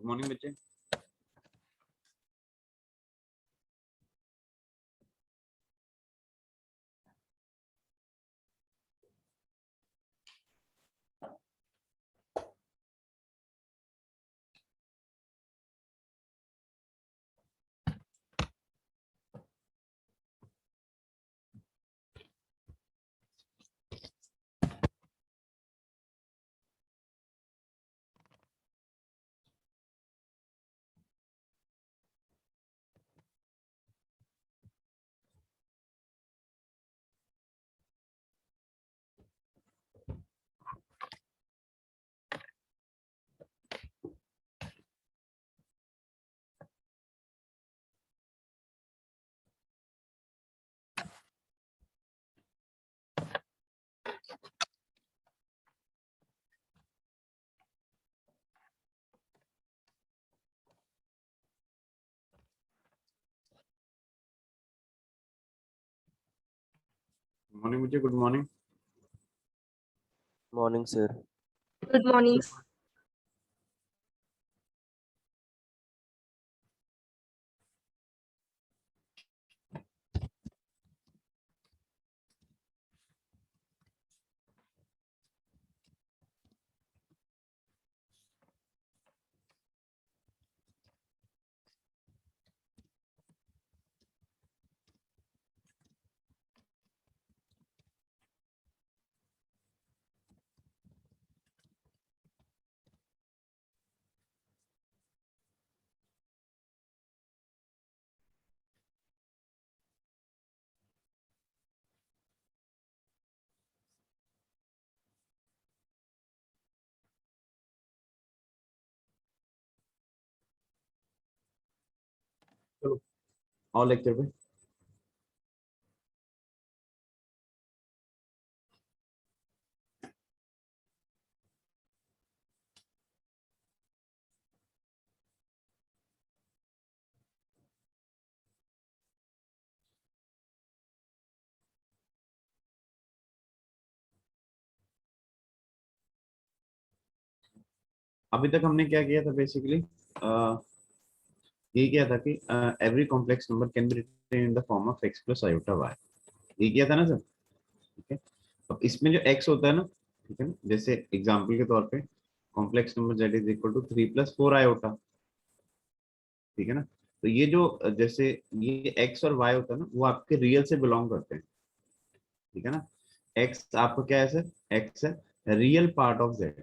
Morning बच्चे। Morning बच्चे, good morning. Morning sir. Good morning. चलो और लेक्चर पे। अभी तक हमने क्या किया था बेसिकली, ये किया था कि every complex number can be written in the form of x plus iota y। ये किया था ना सर, ठीक है। अब इसमें जो x होता है ना, ठीक है ना, जैसे एग्जांपल के तौर पे complex number z is equal to 3 plus 4 iota, ठीक है ना। तो ये जो जैसे ये x और y होता है ना, वो आपके रियल से बिलोंग करते हैं, ठीक है ना। x आपका क्या है सर, x है रियल पार्ट ऑफ z,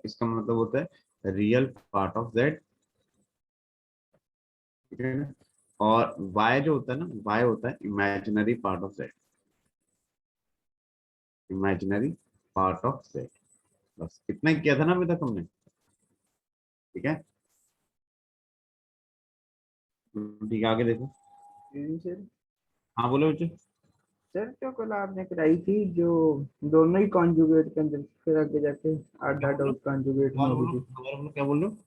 इसका मतलब होता है रियल पार्ट ऑफ z, ठीक है ना। और y जो होता है ना, y होता है imaginary part of z, imaginary part of z। बस इतना ही किया था ना अभी तक हमने, ठीक है। ठीक है, आगे देखो। सर हाँ बोलो बच्चे। सर जो कल आपने कराई थी, जो दोनों ही कॉन्जुगेट के अंदर फिर आगे जाके आधा डाउट कॉन्जुगेट में होगी थी। क्या बोल रहे हो?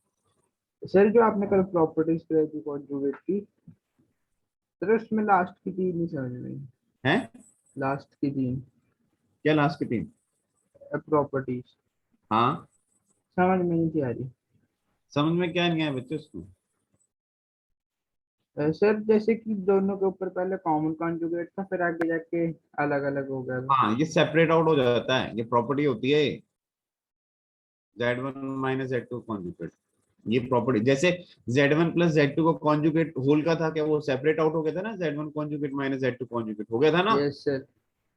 सर जो आपने कल प्रॉपर्टीज कराई थी कॉन्जुगेट की, सर उसमें लास्ट की तीन नहीं समझ में आई। हैं? लास्ट की तीन क्या लास्ट की तीन? प्रॉपर्टीज हाँ, समझ में नहीं थी आ रही। समझ में क्या नहीं आया बच्चे उसमें? सर जैसे कि दोनों के ऊपर पहले कॉमन कॉन्जुगेट था, फिर आगे जाके अलग अलग हो गया। हाँ, ये सेपरेट आउट हो जाता है, ये प्रॉपर्टी होती है Z1 माइनस Z2 कॉन्जुगेट। ये प्रॉपर्टी जैसे Z1 प्लस Z2 को कॉन्जुगेट होल का था, क्या वो सेपरेट आउट हो गया था ना, Z1 conjugate minus Z2 conjugate हो गया था ना। Yes sir.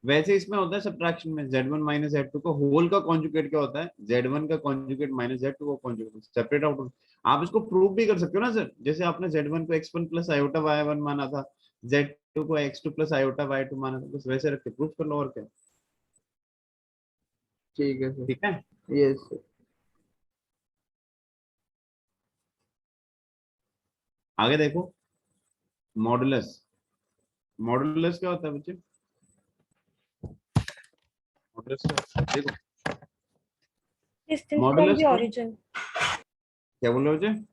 वैसे इसमें होता है सब्ट्रैक्शन में, Z1 माइनस Z2 को होल का कॉन्जुगेट क्या होता है, Z1 का कॉन्जुगेट माइनस Z2 का कॉन्जुगेट, सेपरेट आउट। आप इसको प्रूव भी कर सकते हो ना सर, जैसे आपने Z1 को x1 प्लस आयोटा y1 माना था, Z2 को x2 प्लस आयोटा y2 माना था, बस वैसे रख के प्रूफ कर लो और क्या। ठीक है सर। ठीक है, यस सर। आगे देखो। मॉडुलस, मॉडुलस क्या होता है बच्चे? मॉडुलस क्या होता है? देखो Distant from मॉडुलस the को origin. क्या बोल रहे हो बच्चे?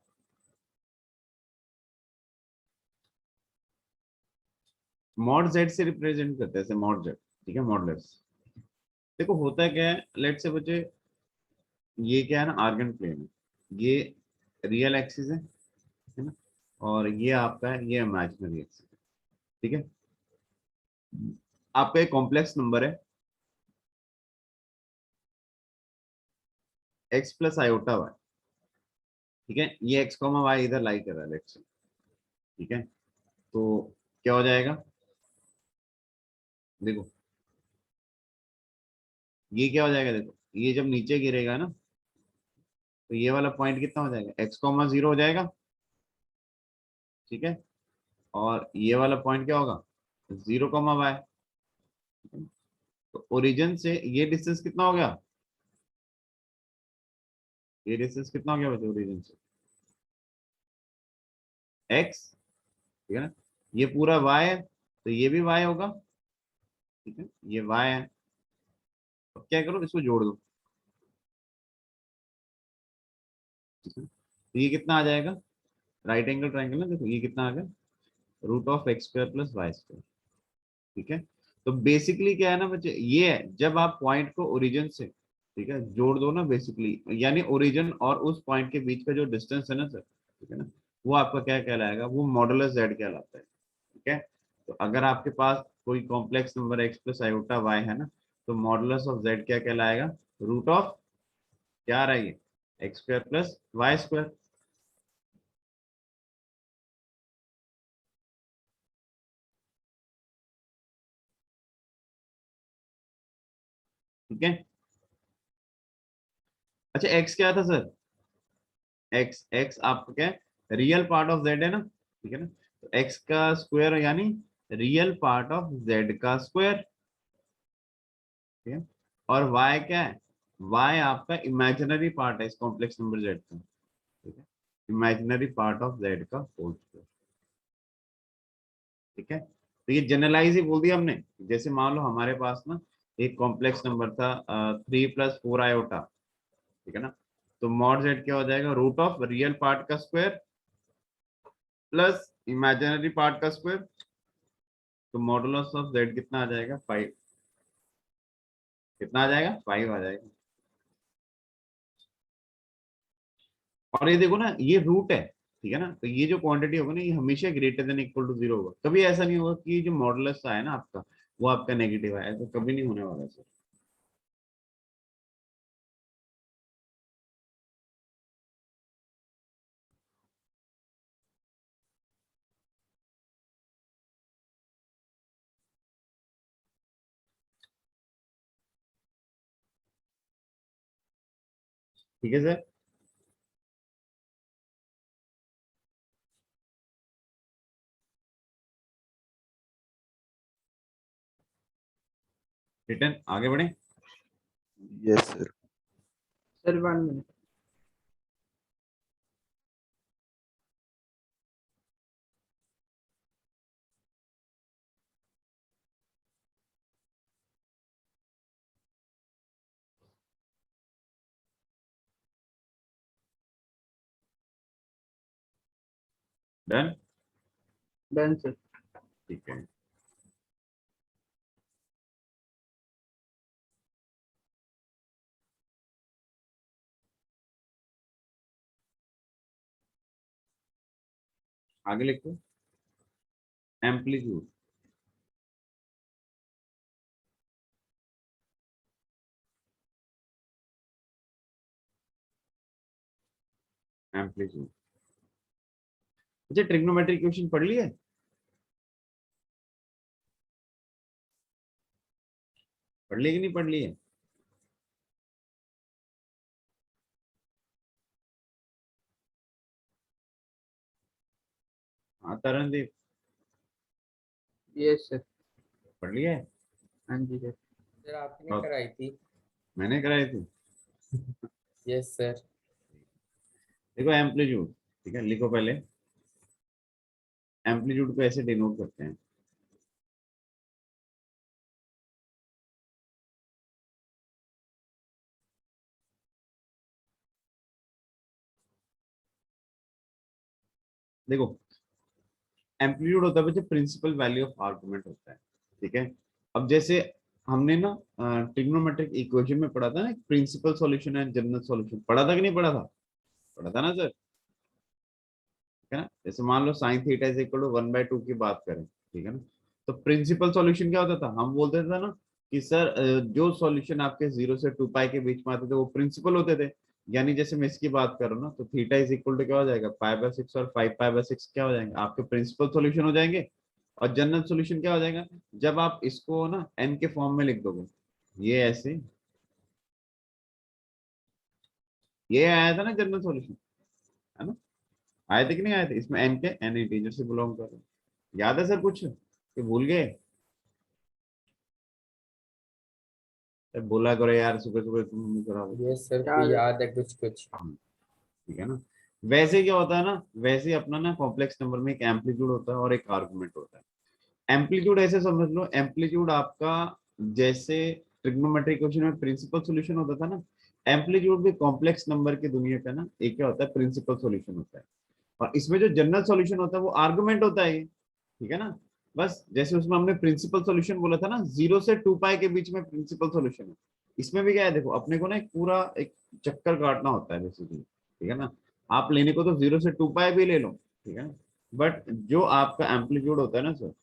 मॉड z से रिप्रेजेंट करते हैं, ऐसे मॉड z, ठीक है, मॉडुलस। देखो होता है क्या है, लेट से बच्चे, ये क्या है ना, आर्गन प्लेन है, ये रियल एक्सिस है ना, और ये आपका है ये इमेजिनरी एक्सिस है, ठीक है। आपका एक कॉम्प्लेक्स नंबर है x प्लस आयोटा वाई, ठीक है, ये x कॉमा वाई इधर लाई कर रहा है लेट्स से, ठीक है। तो क्या हो जाएगा, देखो ये क्या हो जाएगा, देखो ये जब नीचे गिरेगा ना तो ये वाला पॉइंट कितना हो जाएगा, x कॉमा 0 हो जाएगा, ठीक है। और ये वाला पॉइंट क्या होगा, 0 कॉमा वाई। तो ओरिजिन से ये डिस्टेंस कितना हो गया, ये डिस्टेंस कितना हो गया बच्चों ओरिजिन से, x, ठीक है ना। ये पूरा y है तो ये भी y होगा, ठीक है, ये y है। अब क्या करो, इसको जोड़ दो, ठीक है? तो ये कितना आ जाएगा, राइट एंगल ट्राइंगल ना, देखो ये कितना आ गया, root of x square plus y square, ठीक है। तो बेसिकली क्या है ना बच्चे, ये है जब आप पॉइंट को ओरिजिन से, ठीक है, जोड़ दो ना बेसिकली, यानी ओरिजिन और उस पॉइंट के बीच का जो डिस्टेंस है ना सर, ठीक है ना, वो आपका क्या कहलाएगा, वो मॉडुलस जेड कहलाता है, ठीक है। तो अगर आपके पास कोई complex number x plus iota y है ना, तो मॉडुलस ऑफ जेड क्या कहलाएगा, रूट ऑफ क्या आ रहा है ये, x square plus y square, ठीक है। अच्छा एक्स क्या था सर, एक्स एक्स आपका क्या है, रियल पार्ट ऑफ जेड है ना, ठीक है ना। तो एक्स का स्क्वायर यानी रियल पार्ट ऑफ जेड का स्क्वायर, ठीक है। और वाई क्या है, वाई आपका इमेजिनरी पार्ट है इस कॉम्प्लेक्स नंबर जेड का, ठीक है, इमेजिनरी पार्ट ऑफ जेड का होल स्क्वायर, ठीक है। तो ये जनरलाइज ही बोल दिया हमने, जैसे मान लो हमारे पास ना एक कॉम्प्लेक्स नंबर था 3 + 4 आयोटा, ठीक है ना। तो मॉड जेड क्या हो जाएगा, रूट ऑफ रियल पार्ट का स्क्वायर प्लस इमेजिनरी पार्ट का स्क्वायर। तो मॉडुलस ऑफ जेड कितना आ जाएगा, 5, कितना आ जाएगा, 5 आ जाएगा। और ये देखो ना ये रूट है, ठीक है ना, तो ये जो क्वांटिटी होगा ना ये हमेशा ग्रेटर देन इक्वल टू 0 होगा, कभी ऐसा नहीं होगा कि जो मॉडुलस आया ना आपका वो आपका नेगेटिव आया, तो कभी नहीं होने वाला सर। ठीक है सर, रिटर्न आगे बढ़े। Yes sir. Sir 1 minute. Done, done sir. ठीक है। आगे लिखो, एम्पलीट्यूड, एम्पलीट्यूड। अच्छा ट्रिग्नोमेट्रिक क्वेश्चन पढ़ लिया, पढ़ लिया कि नहीं पढ़ लिया, हाँ तरणदीप यस सर। पढ़ लिया है। हाँ जी सर। सर आपने और कराई थी। मैंने कराई थी, यस सर। देखो एम्पलीट्यूड, ठीक है, लिखो पहले, एम्पलीट्यूड को ऐसे डिनोट करते हैं, देखो एम्पलीट्यूड होता है बच्चे प्रिंसिपल वैल्यू ऑफ आर्गुमेंट होता है, ठीक है। अब जैसे हमने ना ट्रिग्नोमेट्रिक इक्वेशन में पढ़ा था ना, principal solution and general solution, पढ़ा था कि नहीं पढ़ा था, पढ़ा था ना सर। है ना। जैसे मान लो sine theta is equal to 1/2 की बात करें, ठीक है ना, तो प्रिंसिपल सॉल्यूशन क्या होता था, हम बोलते थे ना कि सर जो सॉल्यूशन आपके 0 से 2 पाई के बीच में आते थे वो प्रिंसिपल होते थे। यानी जैसे मैं इसकी बात करूँ ना, तो थीटा इज इक्वल टू क्या हो जाएगा, π/6 और 5π/6 क्या हो जाएंगे, आपके प्रिंसिपल सॉल्यूशन हो जाएंगे। और जनरल सॉल्यूशन क्या हो जाएगा, जब आप इसको ना n के फॉर्म में लिख दोगे, ये ऐसे, ये आया था ना जनरल सॉल्यूशन, है ना, आए थे कि नहीं आए थे, इसमें n के n इंटीजर से बिलोंग कर रहे हैं। याद है सर कुछ कि भूल गए, बोला करो यार, सुबह सुबह तुम करा दो। यस सर, याद है। याद है कुछ कुछ। ठीक है ना। वैसे क्या होता है ना, वैसे अपना ना कॉम्प्लेक्स नंबर में एक एम्पलीट्यूड होता है और एक आर्गुमेंट होता है। एम्पलीट्यूड ऐसे समझ लो, एम्पलीट्यूड आपका जैसे ट्रिग्नोमेट्री क्वेश्चन में प्रिंसिपल सॉल्यूशन होता था ना, एम्पलीट्यूड भी कॉम्प्लेक्स नंबर की दुनिया का ना एक क्या होता है, प्रिंसिपल सॉल्यूशन होता है। और इसमें जो जनरल सॉल्यूशन होता है वो आर्गुमेंट होता है, ठीक है ना। बस जैसे उसमें हमने प्रिंसिपल सॉल्यूशन बोला था ना, 0 से 2 पाई के बीच में प्रिंसिपल सॉल्यूशन है। इसमें भी क्या है, देखो अपने को ना एक पूरा एक चक्कर काटना होता है बेसिकली, ठीक है ना। आप लेने को तो 0 से 2 पाई भी ले लो, ठीक है ना, बट जो आपका एम्पलीट्यूड होता है ना सर,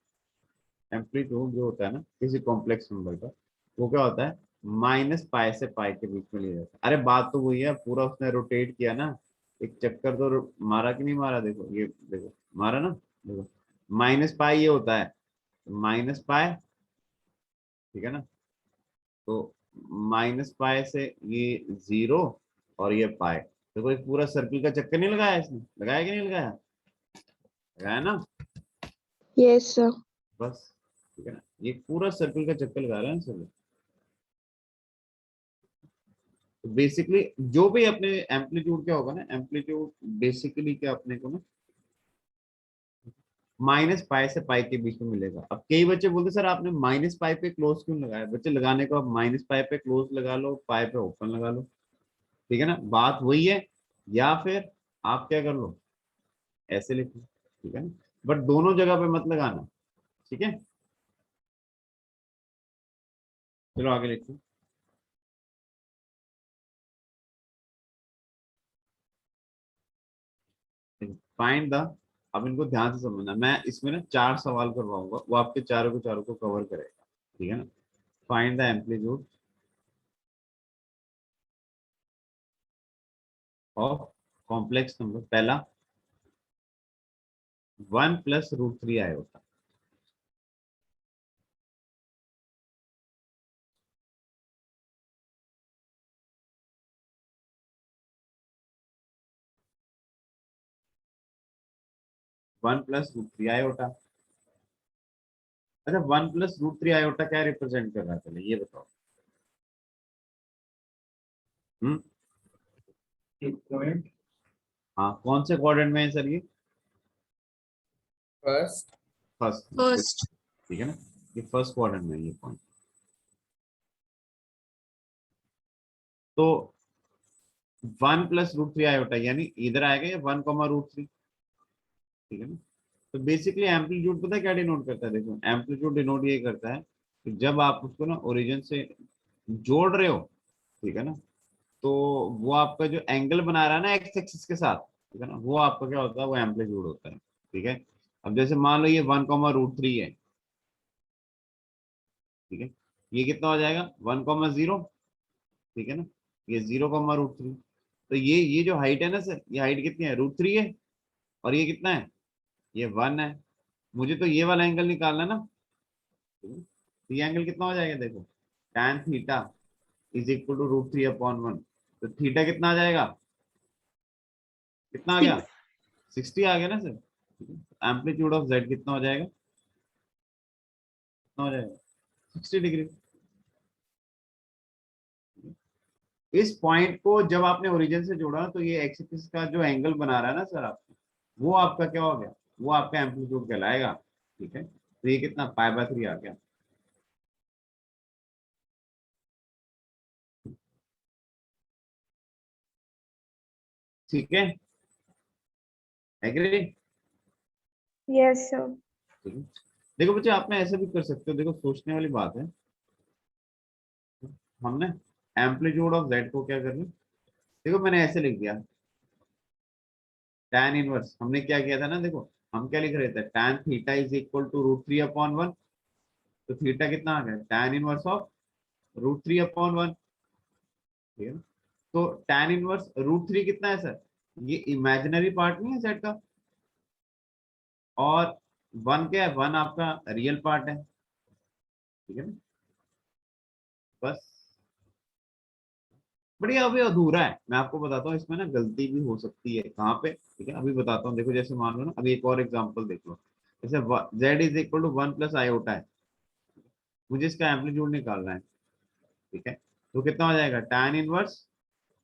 एम्पलीट्यूड जो होता है ना किसी कॉम्प्लेक्स नंबर का, वो क्या होता है, -π से पाई के बीच में लिया जाता है। अरे बात तो वही है, पूरा उसने रोटेट किया ना, एक चक्कर तो मारा कि नहीं मारा, देखो ये देखो, मारा ना, देखो -π ये होता है, -π, ठीक है ना। तो -π से ये 0 और ये पाई, देखो एक पूरा सर्किल का चक्कर नहीं लगाया इसने, लगाया कि नहीं लगाया, लगाया ना, Yes, sir. बस, ठीक है ना, ये पूरा सर्किल का चक्कर लगा रहे हैं सर। तो बेसिकली जो भी अपने एम्पलीट्यूड क्या होगा ना, एम्पलीट्यूड बेसिकली क्या अपने को ना -π से पाई के बीच में मिलेगा। अब कई बच्चे बोलते सर आपने -π पे क्लोज क्यों लगाया, बच्चे लगाने को आप -π पे क्लोज लगा लो, पाई पे ओपन लगा लो, ठीक है ना, बात वही है। या फिर आप क्या कर लो, ऐसे लिख लो, ठीक है ना, बट दोनों जगह पे मत लगाना, ठीक है। चलो आगे लिखो, फाइंड द, अब इनको ध्यान से समझना, मैं इसमें ना 4 सवाल करवाऊंगा, वो आपके चारों के चारों को कवर करेगा, ठीक है ना। Find the amplitude of complex number, पहला 1 + √3 आयोटा, one plus root three iota. अच्छा 1 + √3 आयोटा क्या रिप्रेजेंट कर रहा है, पहले ये बताओ। हम्म, एक पॉइंट। हाँ कौन से क्वाड्रेंट में है सर ये, फर्स्ट। First, First. ठीक है ना, ये फर्स्ट क्वाड्रेंट में है ये पॉइंट। तो 1 + √3 आयोटा यानी इधर आएगा ये 1, √3, ठीक है ना। तो बेसिकली एम्पलीट्यूड पता है क्या डिनोट करता है, देखो एम्पलीट्यूड डिनोट ये करता है कि जब आप उसको ना ओरिजिन से जोड़ रहे हो, ठीक है ना, तो वो आपका जो एंगल बना रहा है ना एक्स एक्सिस के साथ, ठीक है ना, वो आपका क्या होता है, वो एम्पलीट्यूड होता है, ठीक है। अब जैसे मान लो ये 1, √3 है, ठीक है, ये कितना हो जाएगा 1, 0, ठीक है ना, ये 0, √3। तो ये जो हाइट है ना सर, ये हाइट कितनी है, √3 है, और ये कितना है, ये 1 है। मुझे तो ये वाला एंगल निकालना ना, ठीक है? तो ये एंगल कितना हो जाएगा, देखो tan theta is equal to √3/1। तो थीटा कितना आ जाएगा, कितना आ गया, 60 आ गया ना सर, ठीक है। एम्पलीट्यूड ऑफ जेड कितना हो जाएगा, कितना हो जाएगा, 60 डिग्री। इस पॉइंट को जब आपने ओरिजिन से जोड़ा तो ये एक्स एक्सिस का जो एंगल बना रहा है ना सर आपको, वो आपका क्या हो गया, वो आपका एम्पलीट्यूड कहलाएगा, ठीक है। तो ये कितना π/3 आ गया, ठीक है, एग्री, Yes, sir. ठीक है। देखो बच्चे आपने ऐसे भी कर सकते हो, देखो सोचने वाली बात है। हमने एम्पलीट्यूड ऑफ जेड को क्या करना, देखो मैंने ऐसे लिख दिया tan इनवर्स हमने क्या किया था ना, देखो हम क्या लिख रहे थे, tan theta is equal to √3/1, तो थीटा कितना आ गया, tan इनवर्स ऑफ √3/1, ठीक है ना। तो tan इनवर्स √3 कितना है सर, ये इमेजिनरी पार्ट नहीं है सेट का, और 1 क्या है, 1 आपका रियल पार्ट है, ठीक है ना। बस बढ़िया, अभी अधूरा है, मैं आपको बताता हूँ, इसमें ना गलती भी हो सकती है कहाँ पे, ठीक है, अभी बताता हूँ। देखो जैसे मान लो ना, अभी एक और एग्जांपल देख लो, जैसे z is equal to 1 + i है, मुझे इसका एम्पलीट्यूड निकालना है, ठीक है, तो कितना हो जाएगा, tan inverse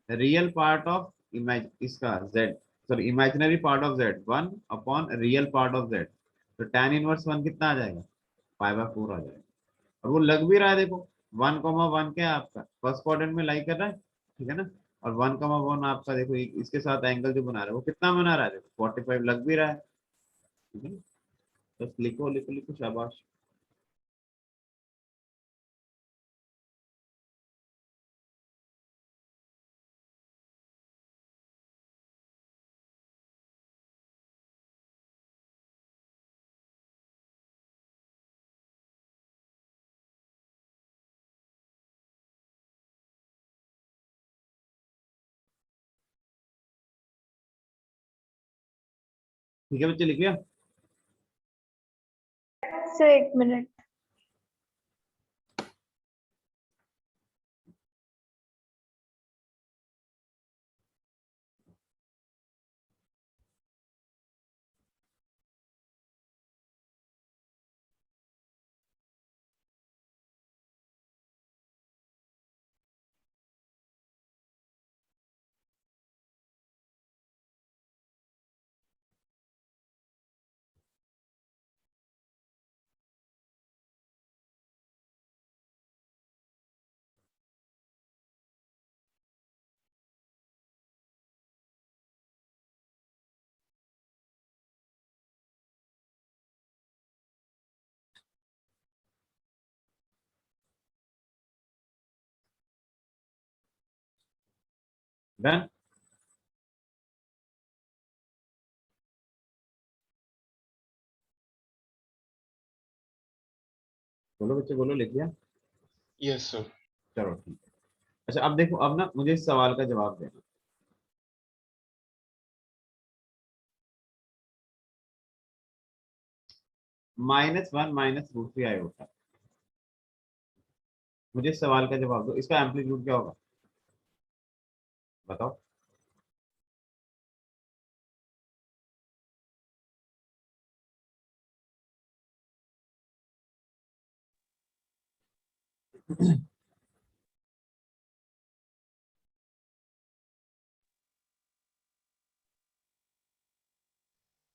real part of image इसका z, sorry imaginary part of z 1/रियल पार्ट ऑफ z, तो tan इनवर्स 1 कितना आ जाएगा, π/4 आ जाएगा। और वो लग भी रहा है, देखो 1,1 क्या है आपका, फर्स्ट क्वाड्रेंट में लाई कर रहा है, ठीक है ना, और 1,1 आपका देखो इसके साथ एंगल जो बना रहा है वो कितना बना रहा है, देखो 45 लग भी रहा है, ठीक है ना। बस लिखो लिखो लिखो, शाबाश। ठीक है बच्चे, लिख लिया। सर एक मिनट। डन। बोलो बच्चे बोलो, लिख लिया। Yes sir. चलो ठीक है। अच्छा अब देखो, अब ना मुझे इस सवाल का जवाब देना। -1 -√3 होता है, मुझे इस सवाल का जवाब दो, इसका एम्पलीट्यूड क्या होगा, बताओ।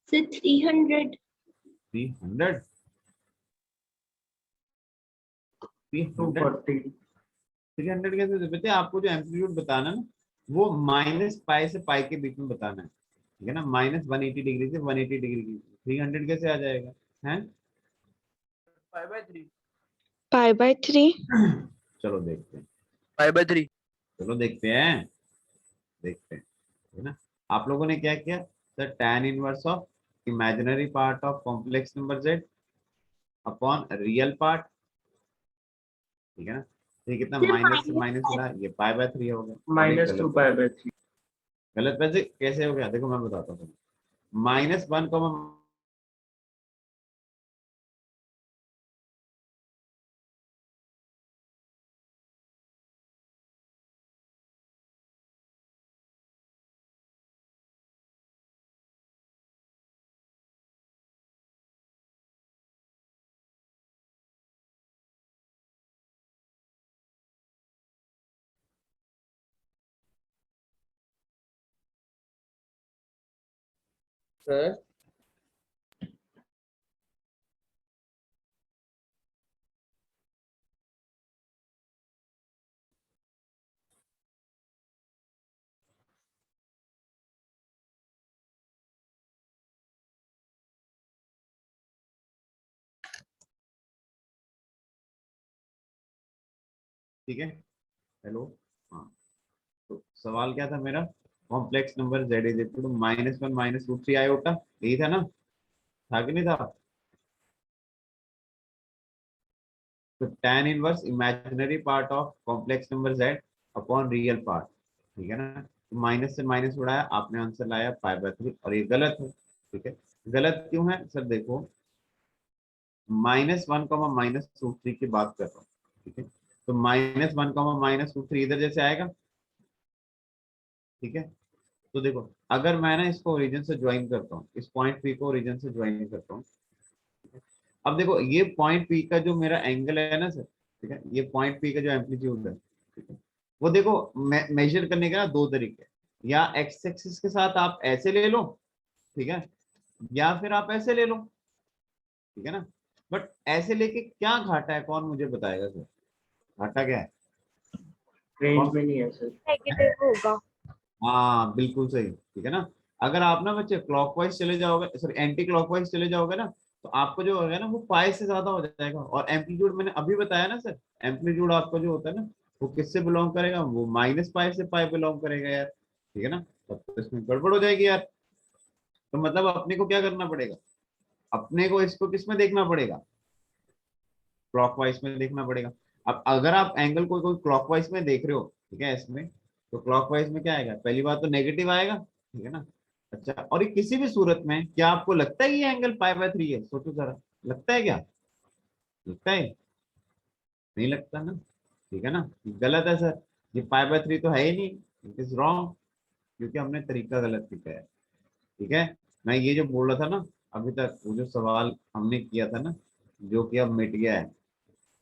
सर 300। 300, 300, 240। 300 कैसे बच्चे, आपको जो एम्पलीट्यूड बताना है ना, वो -π से π के बीच में बताना है, ठीक है ना, -180 डिग्री से 180 डिग्री, 300 कैसे आ जाएगा, है। 5/3। π/3। चलो देखते हैं, 5/3। चलो देखते हैं, देखते हैं, है ना। आप लोगों ने क्या किया sir, tan inverse of imaginary part of complex number z upon real part, ठीक है ना। तो ये कितना, माइनस से माइनस मिला, ये π/3 हो गया। अब एक गलत है। -2π/3। गलत वैसे कैसे हो गया, देखो मैं बताता हूँ, -1, सर ठीक है, हेलो, हाँ, तो सवाल क्या था मेरा, complex number z is equal to -1 minus root 3 iota, यही था ना, था कि नहीं था? तो tan inverse imaginary part of complex number z upon real part, ठीक है ना। तो माइनस से माइनस उड़ाया, आपने आंसर लाया π/3 और ये गलत है, ठीक है। गलत क्यों है सर? देखो -1 माइनस रूट 3 की बात कर रहा हूँ, ठीक है। तो -1 माइनस रूट 3 इधर जैसे आएगा, ठीक है। तो देखो अगर मैं ना इसको ओरिजिन से ज्वाइन करता हूँ, इस पॉइंट पी को ओरिजिन से ज्वाइन करता हूँ, अब देखो ये पॉइंट पी का जो मेरा एंगल है ना सर, ठीक है, ये पॉइंट पी का जो एम्पलीट्यूड है, ठीक है, वो देखो मेजर करने के ना दो तरीके हैं। या एक्स एक्सिस के साथ आप ऐसे ले लो, ठीक है, या फिर आप ऐसे ले लो, ठीक है ना। बट ऐसे लेके क्या घाटा है, कौन मुझे बताएगा सर? घाटा क्या है? रेंज में नहीं है सर। नेगेटिव होगा। हाँ बिल्कुल सही, ठीक है ना। अगर आप ना बच्चे क्लॉकवाइज चले जाओगे, सॉरी एंटी क्लॉकवाइज चले जाओगे ना, तो आपको जो होगा ना वो पाई से ज्यादा हो जाएगा। और एम्पलीट्यूड मैंने अभी बताया ना सर, एम्पलीट्यूड आपका जो होता है ना, वो किससे बिलोंग करेगा? वो -पाई से पाई बिलोंग करेगा यार, ठीक है ना। तब तो इसमें गड़बड़ हो जाएगी यार। तो मतलब अपने को क्या करना पड़ेगा? अपने को इसको किस में देखना पड़ेगा? क्लॉकवाइज में देखना पड़ेगा। अब अगर आप एंगल को कोई क्लॉकवाइज में देख रहे हो, ठीक है, इसमें तो क्लॉकवाइज में क्या आएगा? पहली बात तो नेगेटिव आएगा, ठीक है ना। अच्छा, और ये किसी भी सूरत में क्या आपको लगता है ये एंगल π/3 है? सोचो जरा, लगता है क्या? लगता है? नहीं लगता ना, ठीक है ना। गलत है सर, ये π/3 तो है ही नहीं, इट इज रॉन्ग, क्योंकि हमने तरीका गलत सीखा है, ठीक है। मैं ये जो बोल रहा था ना अभी तक, वो जो सवाल हमने किया था ना, जो कि अब मिट गया है,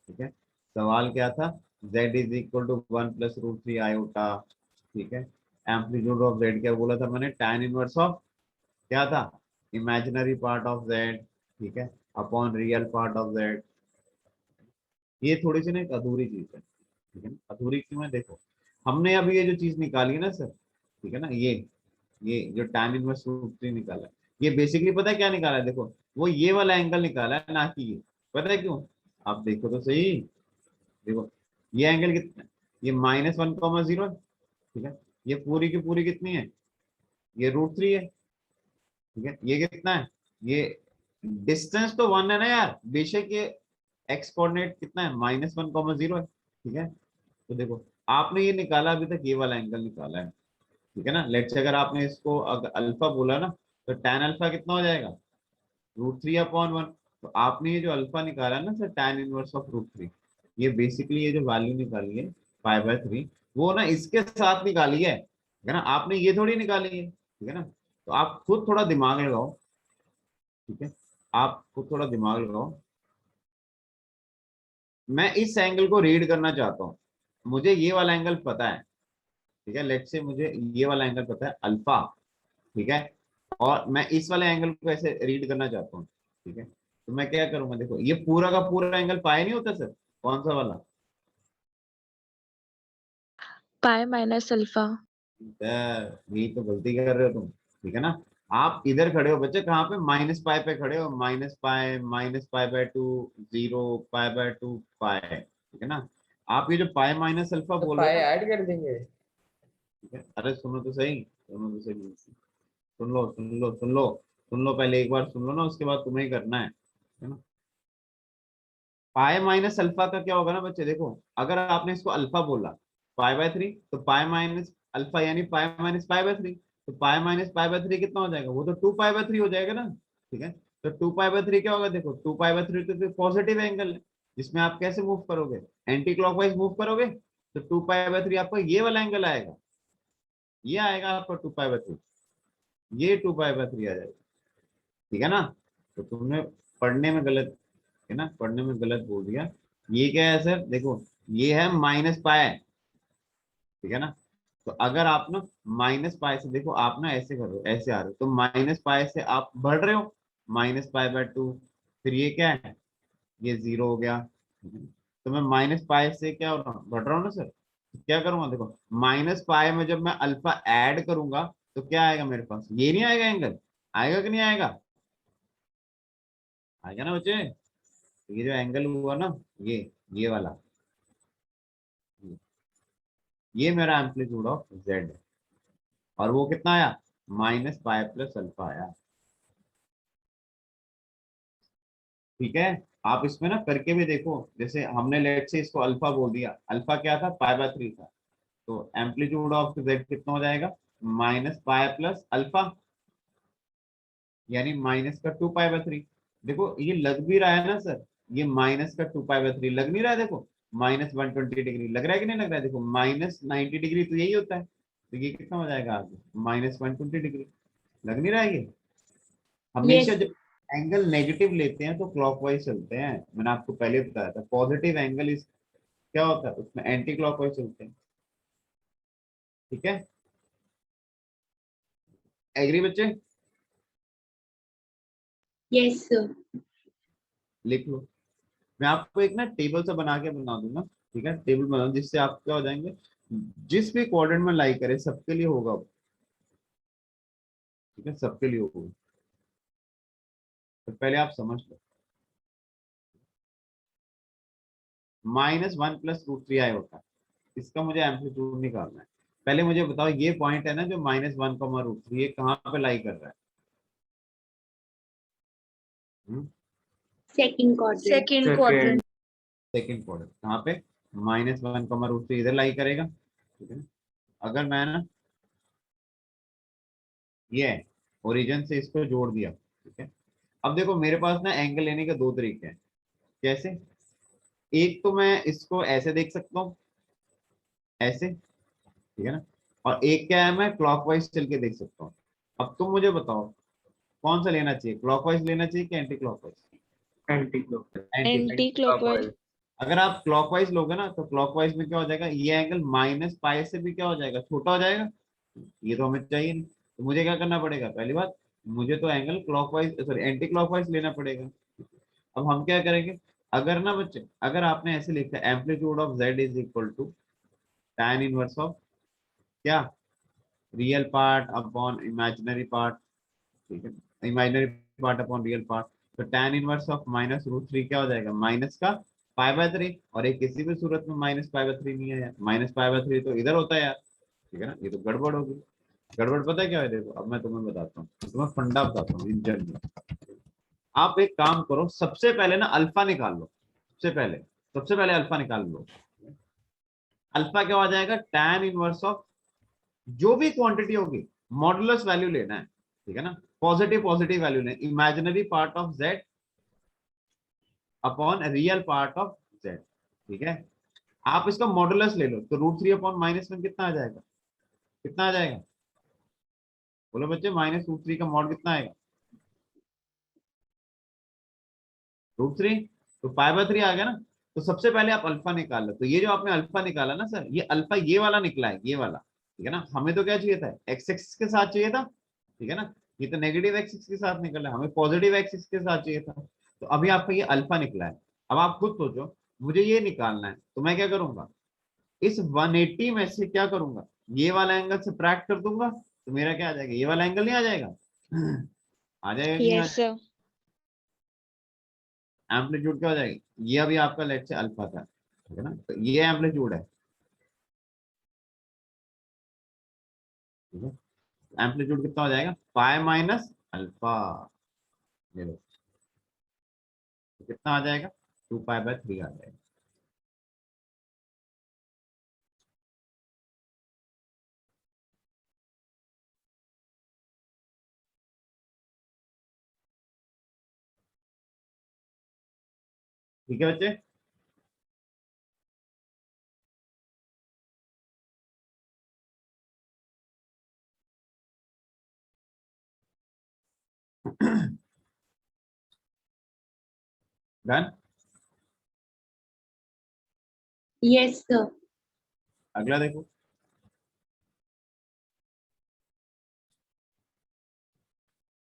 ठीक है। सवाल क्या था? z is equal to 1 plus root 3 iota, ठीक है। एम्पलीट्यूड ऑफ z क्या बोला था मैंने? tan इनवर्स ऑफ क्या था? इमेजिनरी पार्ट ऑफ z, ठीक है, upon real part of z। ये थोड़ी सी ना एक अधूरी चीज है, ठीक है ना। अधूरी क्यों है? देखो हमने अभी ये जो चीज निकाली है ना सर, ठीक है ना, ये जो tan इनवर्स रूट 3 निकाला है, ये बेसिकली पता है क्या निकाला है? देखो वो ये वाला एंगल निकाला है, ना कि ये। पता है क्यों? आप देखो तो सही, देखो ये एंगल कितना है? ये -1,0, ठीक है। ये पूरी की पूरी कितनी है? ये रूट 3 है, ठीक है। ये कितना है? ये डिस्टेंस तो 1 है ना यार, बेशक ये एक्स कोऑर्डिनेट कितना है? -1,0 है, ठीक है। तो देखो आपने ये निकाला अभी तक, ये वाला एंगल निकाला है, ठीक है ना। लेट्स से अगर आपने इसको अगर अल्फा बोला ना, तो tan अल्फा कितना हो जाएगा? √3/1। तो आपने ये जो अल्फा निकाला ना सर, tan इनवर्स ऑफ √3, ये बेसिकली ये जो वैल्यू निकाली है π/3, वो ना इसके साथ निकाली है, ठीक है ना। आपने ये थोड़ी निकाली है, ठीक है ना। तो आप खुद थोड़ा दिमाग लगाओ, ठीक है, आप खुद थोड़ा दिमाग लगाओ। मैं इस एंगल को रीड करना चाहता हूँ, मुझे ये वाला एंगल पता है, ठीक है। लेट्स से मुझे ये वाला एंगल पता है अल्फा, ठीक है, और मैं इस वाले एंगल को ऐसे रीड करना चाहता हूँ, ठीक है। तो मैं क्या करूंगा? देखो ये पूरा का पूरा एंगल पाई नहीं होता सर, कौन सा वाला? Pi minus alpha. यही तो गलती कर रहे हो तुम, ठीक है ना। आप इधर खड़े हो बच्चे, कहाँ पे? -पाई पे खड़े हो, -पाई, -पाई/2, 0, π/2 पाई, ठीक है ना। आप ये जो पाई माइनस अल्फा तो बोल रहे पाई हो ना, ऐड कर देंगे। ठीक है, अरे सुनो तो सही, सुनो तो सही, सुन लो सुन लो सुन लो, सुन लो पहले एक बार सुन लो ना, उसके बाद तुम्हें ही करना है ना। पाई माइनस अल्फा का क्या होगा ना बच्चे, देखो अगर आपने इसको अल्फा बोला π/3, तो पाई माइनस अल्फा यानी पाई-π/3, तो पाई-π/3 कितना हो जाएगा? वो तो 2π/3 हो जाएगा ना, ठीक है। तो 2π/3 क्या होगा? देखो 2π/3 तो पॉजिटिव एंगल है, जिसमें आप कैसे मूव करोगे? एंटी क्लॉकवाइज मूव करोगे, तो 2π/3 आपका ये वाला एंगल आएगा, ये आएगा आपका 2π/3, ये 2π/3 आ जाएगा, ठीक है ना। तो तुमने पढ़ने में गलत, है ना, पढ़ने में गलत बोल दिया। ये क्या है सर? देखो ये है -पाई, ठीक है ना। तो अगर आप ना -पाई से, देखो आप ना ऐसे करो, ऐसे आ रहे हो, तो -पाई से आप बढ़ रहे हो, -पाई/2, फिर ये क्या है? ये 0 हो गया, ठीक है? तो मैं -पाई से क्या हो रहा हूँ? बढ़ रहा हूँ ना सर। तो क्या करूंगा? देखो -पाई में जब मैं अल्फा ऐड करूंगा, तो क्या आएगा मेरे पास? ये नहीं आएगा एंगल? आएगा कि नहीं आएगा? आएगा ना बच्चे। तो ये जो एंगल हुआ ना, ये वाला, ये मेरा एम्पलीट्यूड ऑफ जेड है, और वो कितना आया, माइनस पाई प्लस अल्फा आया। ठीक है, आप इसमें ना करके भी देखो, जैसे हमने लेट से इसको अल्फा बोल दिया, अल्फा क्या था, पाई/3 था, तो एम्पलीट्यूड ऑफ जेड कितना हो जाएगा, माइनस पाई प्लस अल्फा, यानी माइनस का 2 पाई/3। देखो ये लग भी रहा है ना सर, ये माइनस का 2 पाई/3 लग नहीं रहा है, देखो -120 डिग्री लग रहा है कि नहीं लग रहा है, देखो -90 डिग्री तो यही होता है, तो ये कितना हो जाएगा आगे, -120 डिग्री। लग नहीं रहा है ये। हमेशा Yes. जब एंगल नेगेटिव लेते हैं तो क्लॉकवाइज चलते हैं, मैंने आपको पहले बताया था, पॉजिटिव एंगल इस क्या होता है उसमें एंटी क्लॉकवाइज चलते हैं। ठीक है, एग्री बच्चे, Yes, sir. लिख लो। मैं आपको एक ना टेबल सा बना के बना दूंगा, ठीक है, टेबल बना जिससे आप क्या हो जाएंगे, जिस भी क्वाड्रेंट में लाई करे सबके लिए होगा वो, ठीक है, सबके लिए होगा। तो पहले आप समझ लो, -1 + √3i होता है, इसका मुझे एम्पलीट्यूड निकालना है। पहले मुझे बताओ, ये पॉइंट है ना जो -1, ये कहाँ पे लाई कर रहा है, Second quadrant. Second quadrant. Second quadrant कहाँ पे, -1, इधर लाई करेगा, ठीक है। अगर मैं ना ये ओरिजिन से इसको जोड़ दिया, ठीक है, अब देखो मेरे पास ना एंगल लेने के दो तरीके हैं। कैसे, एक तो मैं इसको ऐसे देख सकता हूँ, ऐसे, ठीक है ना, और एक क्या है, मैं क्लॉकवाइज चल के देख सकता हूँ। अब तुम मुझे बताओ कौन सा लेना चाहिए, क्लॉकवाइज लेना चाहिए कि anti clockwise, Anti-clockwise. Anti. Anti-clockwise. अगर आप क्लॉकवाइज लोगे ना तो क्लॉकवाइज में क्या हो जाएगा, ये एंगल -पाई से भी क्या हो जाएगा, छोटा हो जाएगा, ये तो हमें चाहिए नहीं, तो मुझे क्या करना पड़ेगा, पहली बात मुझे तो angle clockwise sorry anti clockwise लेना पड़ेगा। अब हम क्या करेंगे, अगर ना बच्चे, अगर आपने ऐसे लिखा है amplitude of z is equal to tan inverse of क्या, real part upon imaginary part, ठीक है, imaginary part upon real part, तो tan इनवर्स ऑफ -√3 क्या हो जाएगा, माइनस का पाई/3, और एक किसी भी सूरत में -पाई/3 नहीं है यार, -पाई/3 तो इधर होता है यार, ठीक है ना, ये तो गड़बड़ होगी। गड़बड़ पता है क्या है, देखो अब मैं तुम्हें बताता हूँ, तुम्हें फंडा बताता हूँ इन जनरल। आप एक काम करो, सबसे पहले ना अल्फा निकाल लो, सबसे पहले अल्फा निकाल लो। अल्फा क्या हो जाएगा, tan इनवर्स ऑफ जो भी क्वांटिटी होगी, मॉडुलस वैल्यू लेना है, ठीक है ना, पॉजिटिव पॉजिटिव वैल्यू लेना, imaginary part of Z upon real part of Z, ठीक है। आप इसका मॉडुलस ले लो, तो √3 अपॉन -1 कितना आ जाएगा, कितना आ जाएगा, बोलो बच्चे, -√3 का मॉड कितना आएगा, √3, तो पाई/3 आ गया ना। तो सबसे पहले आप अल्फा निकाल लो, तो ये जो आपने अल्फा निकाला ना सर, ये अल्फा ये वाला निकला है, ये वाला, ठीक है ना, हमें तो क्या चाहिए था, एक्स एक्सिस के साथ चाहिए था, ठीक है ना, ये तो नेगेटिव एक्सिस के साथ निकला है, हमें पॉजिटिव एक्सिस के साथ चाहिए था, तो अभी आपका ये अल्फा निकला है। अब आप खुद सोचो, मुझे ये निकालना है, तो मैं क्या करूंगा, इस 180 में से क्या करूंगा, ये वाला एंगल सब्ट्रैक्ट कर दूंगा, तो मेरा क्या आ जाएगा, ये वाला एंगल नहीं आ जाएगा, आ जाएगा कि नहीं आ Yes, sir. जाएगा, एम्पलीट्यूड क्या हो जाएगी, ये अभी आपका लेट से अल्फा था, ठीक है ना, तो ये एम्पलीट्यूड है, ठीक है, एम्पलीट्यूड कितना हो जाएगा, पाई माइनस अल्फा, ये लो, तो कितना आ जाएगा, 2 पाई/3 आ जाएगा। ठीक है बच्चे, डन। Yes, sir. अगला देखो,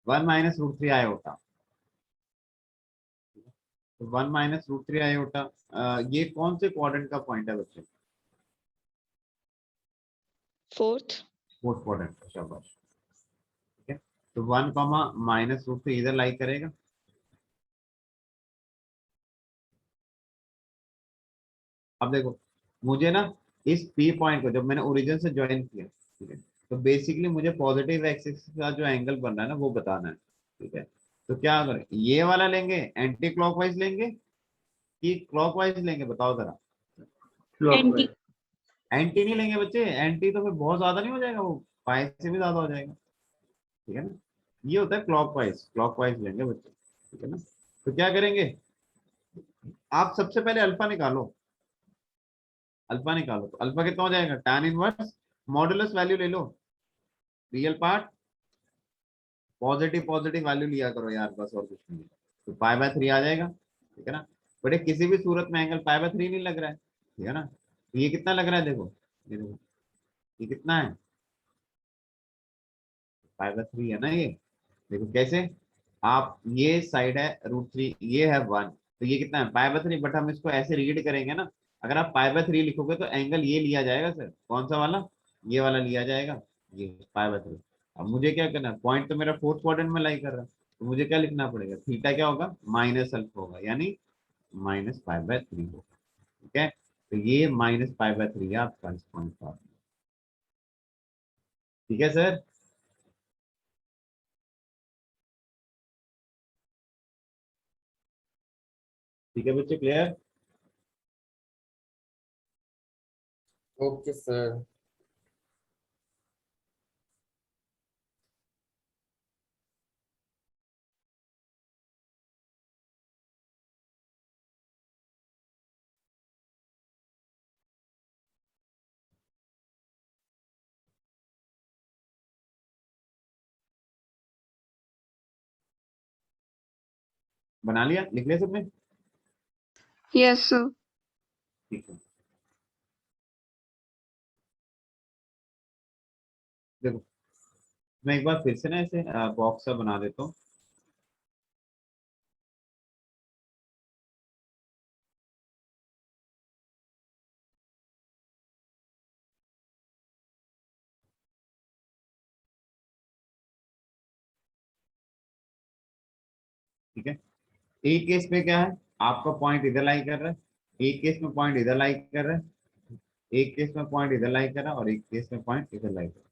1 - √3 आयोटा, तो 1 - √3 आयोटा, ये कौन से क्वाड्रेंट का पॉइंट है बच्चे, Fourth. फोर्थ क्वाड्रेंट, शाबाश, ठीक है, तो 1, -√3 इधर लाई करेगा। अब देखो, मुझे ना इस पी पॉइंट को जब मैंने ओरिजिन से ज्वाइन किया, ठीक है, तो बेसिकली मुझे पॉजिटिव एक्सिस का जो एंगल बन रहा है ना वो बताना है, ठीक है। तो क्या करें, ये वाला लेंगे एंटी क्लॉकवाइज लेंगे कि क्लॉकवाइज लेंगे, बताओ जरा। एंटी एंटी नहीं लेंगे बच्चे, एंटी तो फिर बहुत ज्यादा नहीं हो जाएगा, वो पाई से भी ज्यादा हो जाएगा, ठीक है ना। ये होता है क्लॉकवाइज, क्लॉकवाइज लेंगे बच्चे, ठीक है ना। तो क्या करेंगे, आप सबसे पहले अल्फा निकालो, अल्फा निकालो तो अल्फा कितना हो जाएगा, tan इनवर्स मॉडुलस वैल्यू ले लो, real part positive positive value लिया करो यार, बस और कुछ नहीं है। तो पाई/3 आ जाएगा, ठीक है ना। बट ये किसी भी सूरत में एंगल पाई/3 नहीं लग रहा है, ठीक है ना। तो ये कितना लग रहा है, देखो ये देखो, ये कितना है, पाई/3 है ना ये। देखो कैसे, आप ये साइड है √3, ये है 1, तो ये कितना है पाई/3, बट हम इसको ऐसे रीड करेंगे ना, अगर आप पाई/3 लिखोगे तो एंगल ये लिया जाएगा सर, कौन सा वाला, ये वाला लिया जाएगा, ये पाई/3। अब मुझे क्या करना है, पॉइंट तो मेरा फोर्थ क्वाड्रेंट में लाई कर रहा है, तो मुझे क्या लिखना पड़ेगा, थीटा क्या होगा माइनस अल्फा होगा, यानी -पाई/3 होगा, ठीक है। तो ये -पाई/3 है आपका इस पॉइंट का, ठीक है सर। ठीक है बच्चे, क्लियर। Okay sir. बना लिया, लिख लिया सबने, यस सर। ठीक है। देखो मैं एक बार फिर से ना ऐसे बॉक्स सा बना देता हूँ, ठीक है। एक केस में क्या है, आपका पॉइंट इधर लाई कर रहा है, एक केस में पॉइंट इधर लाई कर रहा है, एक केस में पॉइंट इधर लाई कर रहा है, और एक केस में पॉइंट इधर लाई कर रहा है,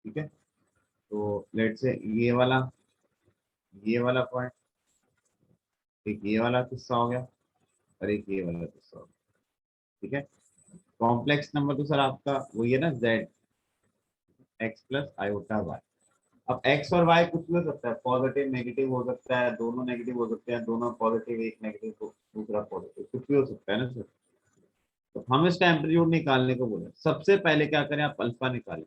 ठीक है। तो लेट से ये वाला पॉइंट, एक ये वाला किस्सा हो गया, और एक ये वाला किस्सा हो गया, ठीक है। कॉम्प्लेक्स नंबर तो सर आपका वही है ना, z x plus iota y। अब x और y कुछ भी हो सकता है, पॉजिटिव नेगेटिव हो सकता है, दोनों नेगेटिव हो सकते हैं, दोनों पॉजिटिव, एक नेगेटिव दूसरा पॉजिटिव, कुछ भी हो सकता है ना सर। तो हम इसका एम्पलीट्यूड निकालने को बोले, सबसे पहले क्या करें, आप अल्फा निकालें।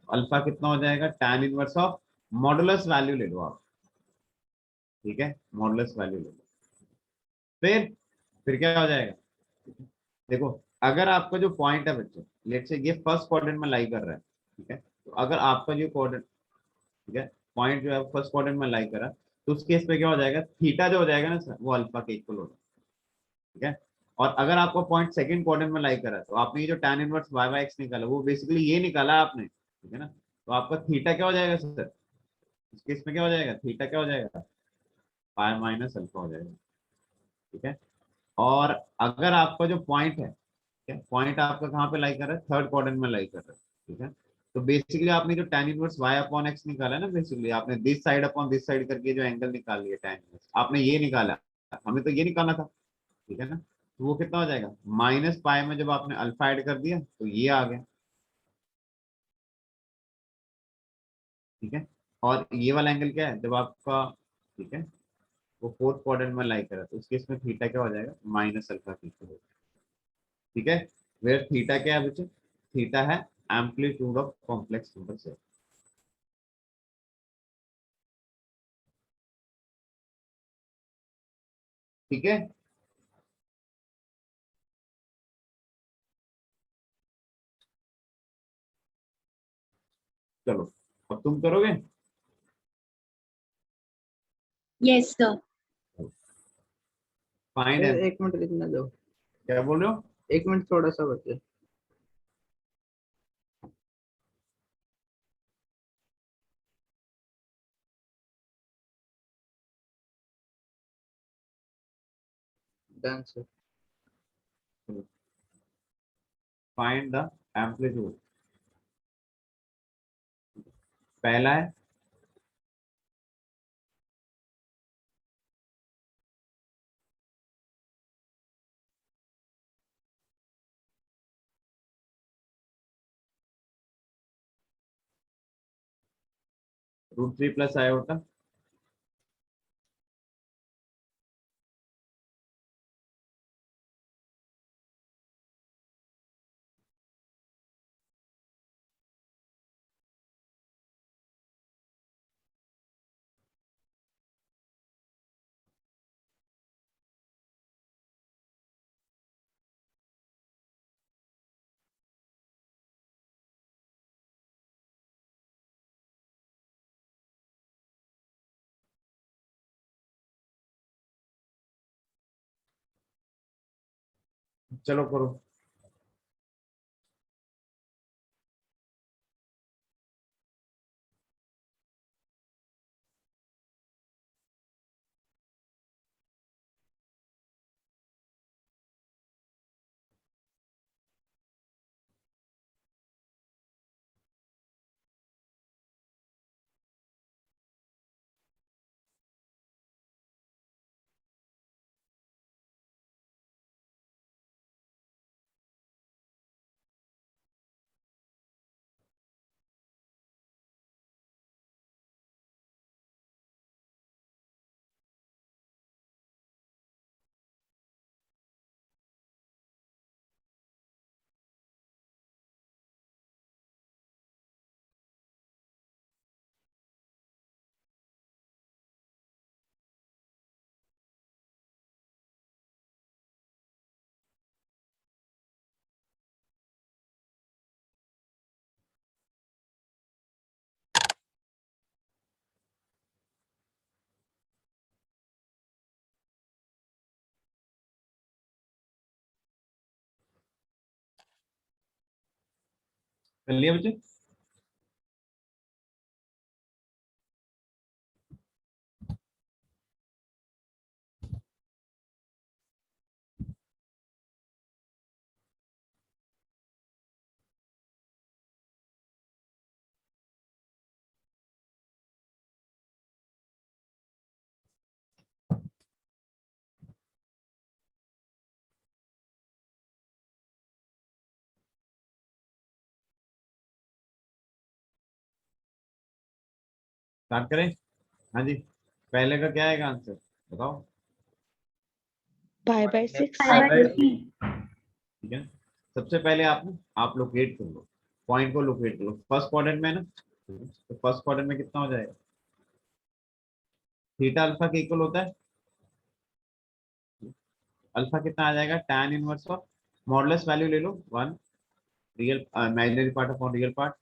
अल्फा कितना हो जाएगा, tan inverse of modulus value ले लो आप, ठीक है, मॉडुलस वैल्यू ले लो। फिर क्या हो जाएगा, देखो अगर आपका जो पॉइंट है बच्चों, लेट से ये फर्स्ट क्वाड्रेंट में लाई कर रहा है, ठीक है। तो अगर आपका जो क्वाड्रेंट, ठीक है, पॉइंट जो है फर्स्ट क्वाड्रेंट में लाई कर रहा है, तो उस केस पे क्या हो जाएगा, थीटा जो हो जाएगा ना सर, वो अल्फा के इक्वल होगा, ठीक है। और अगर आपका पॉइंट सेकंड क्वाड्रेंट में लाई कर रहा है, तो आपने ये जो tan इनवर्स y/x निकाला, वो बेसिकली ये निकाला आपने, ठीक है ना। तो आपका थीटा क्या हो जाएगा सर, इस केस में क्या हो जाएगा, थीटा क्या हो जाएगा, पाई माइनस अल्फा हो जाएगा, ठीक है। और अगर आपका जो पॉइंट है, ठीक है, पॉइंट आपका कहाँ पे लाई कर रहा है, थर्ड क्वाड्रेंट में लाई कर रहा है, ठीक है। तो बेसिकली आपने जो tan इनवर्स y/x निकाला है ना, बेसिकली आपने this side upon this side करके जो एंगल निकाल लिया tan इनवर्स, आपने ये निकाला, हमें तो ये निकालना था, ठीक है ना। तो वो कितना हो जाएगा, -पाई में जब आपने अल्फा ऐड कर दिया तो ये आ गया, ठीक है। और ये वाला एंगल क्या है, जब आपका, ठीक है, वो फोर्थ क्वाड्रेंट में लाई करा, तो उसके इसमें थीटा क्या हो जाएगा, -अल्फा थीटा, ठीक है। वेयर थीटा क्या है बच्चे, थीटा है एम्पलीट्यूड ऑफ कॉम्प्लेक्स नंबर से, ठीक है। चलो अब तुम करोगे, यस सर। फाइंड है, सर 1 मिनट लिखने दो, क्या बोल रहे हो, 1 मिनट थोड़ा सा बचे। Done sir. Find the amplitude, पहला है √3 प्लस आयोटा, चलो करो। कर लिया बच्चे? स्टार्ट करें? हाँ जी, पहले का क्या आएगा आंसर बताओ। 5/6. ठीक है, सबसे पहले आप लोकेट कर लो, पॉइंट को लोकेट कर लो फर्स्ट क्वाड्रेंट में ना। तो फर्स्ट क्वाड्रेंट में कितना हो जाएगा? थीटा अल्फा के इक्वल होता है। अल्फा कितना आ जाएगा? tan inverse of modulus value ले लो 1, real imaginary part upon real part,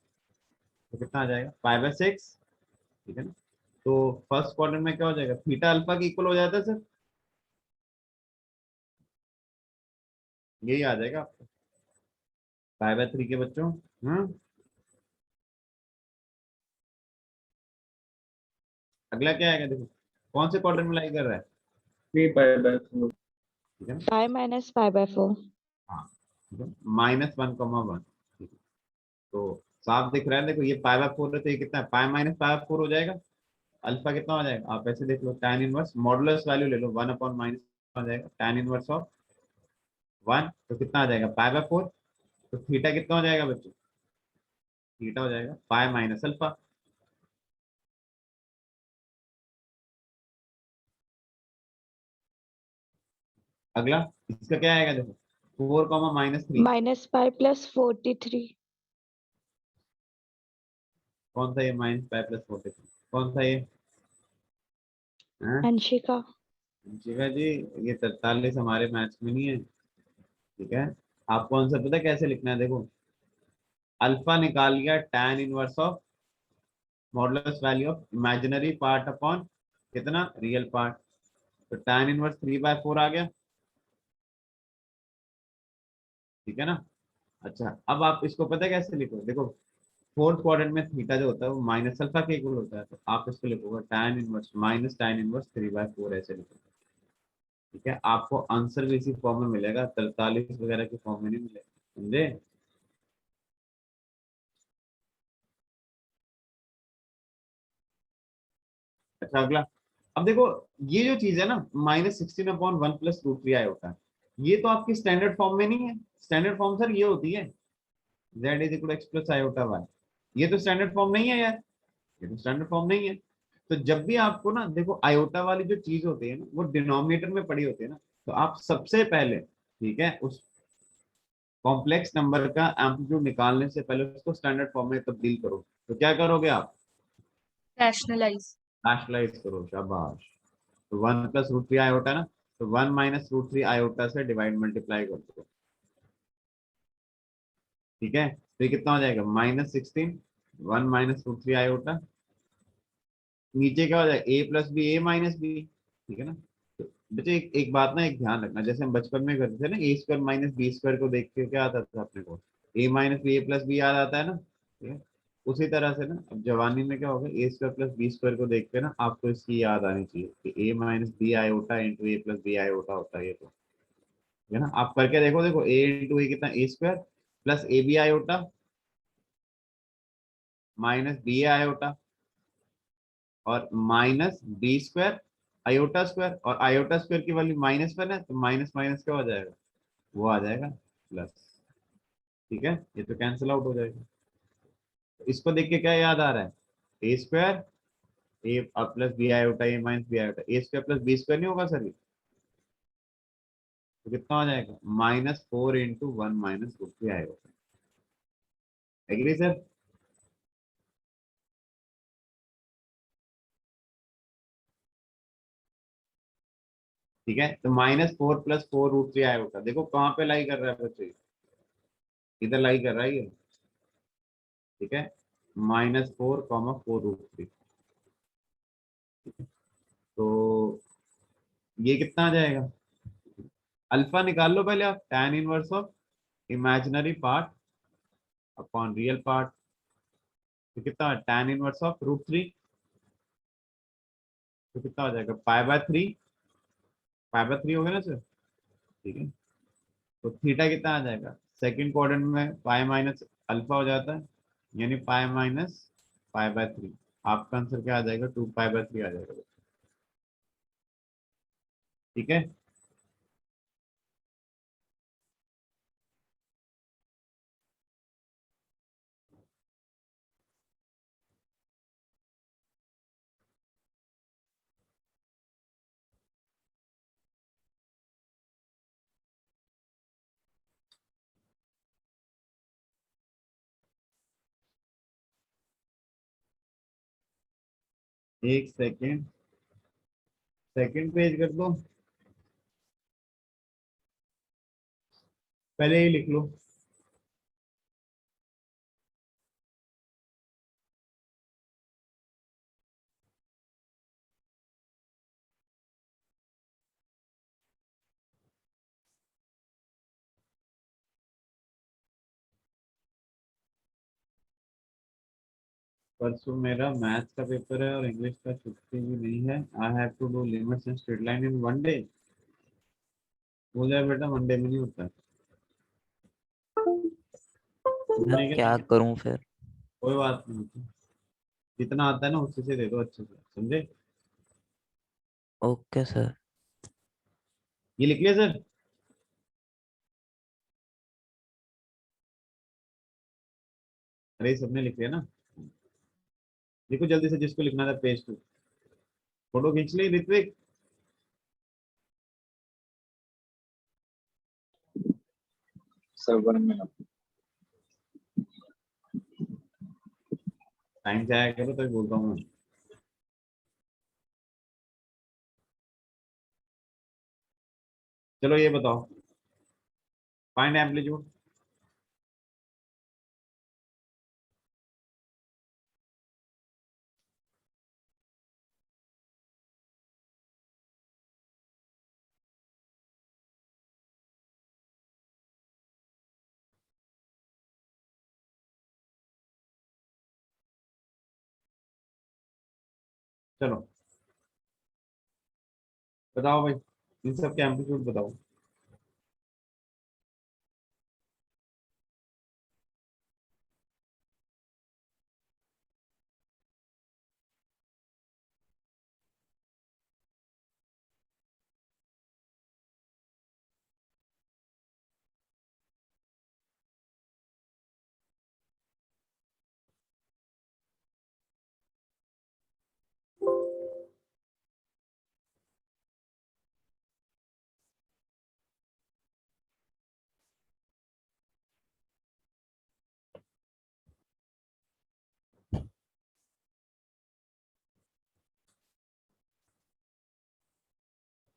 तो कितना आ जाएगा? 5/6। ठीक है ना, तो फर्स्ट क्वाड्रेंट में क्या हो जाएगा? थीटा अल्फा के इक्वल हो जाता है सर, यही आ जाएगा आपको 5/3 के बच्चों। हम्म, अगला क्या आएगा देखो, कौन से क्वाड्रेंट में लाई कर रहा है? 3/4. ठीक है ना, 5 - 5/4. हाँ ठीक है, -1,1। ठीक है, तो साफ दिख रहा है देखो, ये π/4 है तो ये कितना है? π-π/4 हो जाएगा। अल्फा कितना हो जाएगा? आप ऐसे देख लो, tan इनवर्स मॉडुलस वैल्यू ले लो 1/- हो जाएगा tan इनवर्स ऑफ 1, तो कितना आ जाएगा? π/4। तो थीटा कितना हो जाएगा बच्चों? थीटा हो जाएगा π-अल्फा। अगला इसका क्या आएगा देखो, 4, -3। -5 + 43. कौन सा ये -5 + 43? कौन सा ये? हाँ? अंशिका. शिखा जी, ये 43 हमारे मैथ्स में नहीं है। ठीक है, आपको आंसर पता है कैसे लिखना है? देखो, अल्फा निकाल लिया tan inverse of modulus value of imaginary part upon कितना? रियल पार्ट, तो tan इनवर्स 3/4 आ गया। ठीक है ना, अच्छा अब आप इसको पता है कैसे लिखो? देखो, फोर्थ क्वाड्रेंट में थीटा जो होता है वो -अल्फा के इक्वल होता है, तो आप इसको लिखोगे tan इनवर्स 3/4 ऐसे लिखोगे। ठीक है, आपको आंसर भी इसी फॉर्म में मिलेगा, 43 वगैरह के फॉर्म में नहीं मिलेगा, समझे? अच्छा अगला, अब देखो ये जो चीज है ना -16/1 + √3 आयोटा, ये तो आपकी स्टैंडर्ड फॉर्म में नहीं है। स्टैंडर्ड फॉर्म सर ये होती है z = x + आयोटा y। ये तो स्टैंडर्ड फॉर्म नहीं है यार, ये तो स्टैंडर्ड फॉर्म नहीं है। तो जब भी आपको ना देखो आयोटा वाली जो चीज होती है ना वो डिनोमिनेटर में पड़ी होती है ना, तो आप सबसे पहले ठीक है उस कॉम्प्लेक्स नंबर का एम्पलीट्यूड निकालने से पहले उसको स्टैंडर्ड फॉर्म में तब्दील करो। तो क्या करोगे आप? रैशनलाइज। रैशनलाइज करो, शाबाश। तो 1 + √3 आयोटा ना, तो 1 - √3 आयोटा से डिवाइड मल्टीप्लाई कर दो, ठीक है। तो ये कितना हो जाएगा -16, 1 - √3 आयोटा, नीचे क्या हो जाएगा a + b a - b, ठीक है ना। तो बच्चे एक बात ना, एक ध्यान रखना, जैसे हम बचपन में करते थे ना a² - b² को देख के क्या आता था अपने को, a - b a + b याद आता है ना, ठीक है। उसी तरह से ना अब जवानी में क्या होगा, a² + b² को देख के ना आपको इसकी याद आनी चाहिए कि a - b iota into a + b iota होता है ये, तो ठीक है ना। आप करके देखो, देखो a इंटू a कितना, a² + ab iota -b iota और -b² आयोटा स्क्वायर, और आयोटा स्क्वायर की वैल्यू -1 है, तो माइनस माइनस क्या हो जाएगा, वो आ जाएगा प्लस, ठीक है। ये तो कैंसिल आउट हो जाएगा। तो इसको देख के क्या याद आ रहा है, a² a + b iota a - b iota, a² + b² नहीं होगा सर ये, तो कितना हो जाएगा -4 × 1 - √3 आयोटा। Agree sir? ठीक है, तो -4 + 4 √3 आयोटा, देखो कहाँ पे लाई कर रहा है बच्चे, इधर लाई कर रहा है ये, ठीक है। -4, 4 √3, तो ये कितना आ जाएगा, अल्फा निकाल लो पहले आप, tan inverse of imaginary part upon real part, तो कितना tan इनवर्स ऑफ √3, तो कितना हो जाएगा π/3, π/3 हो गया ना सर, ठीक है। तो थीटा कितना आ जाएगा, सेकंड क्वाड्रेंट में पाई माइनस अल्फा हो जाता है, यानी π - π/3, आपका आंसर क्या आ जाएगा, 2π/3 आ जाएगा, ठीक है। एक सेकेंड, सेकंड पेज कर दो, पहले ही लिख लो। परसों मेरा मैथ्स का पेपर है और इंग्लिश का छुट्टी भी नहीं है। I have to do limits and straight line in 1 day. हो जाए बेटा, 1 डे में नहीं होता है, सर तुमने क्या क्या किया? करूं फिर? कोई बात नहीं होती, जितना आता है ना उससे से दे दो अच्छे से, समझे? Okay sir. ये लिख लिया सर? अरे ये सबने लिख लिया ना? लिखो जल्दी से, जिसको लिखना था पेज 2, फोटो खींच ली ऋत्विक। सर 1 मिनट। टाइम से आया करो तो बोलता हूँ मैं। चलो ये बताओ, फाइंड एम्पलीट्यूड। चलो बताओ भाई, इन सब के एम्पलीट्यूड बताओ।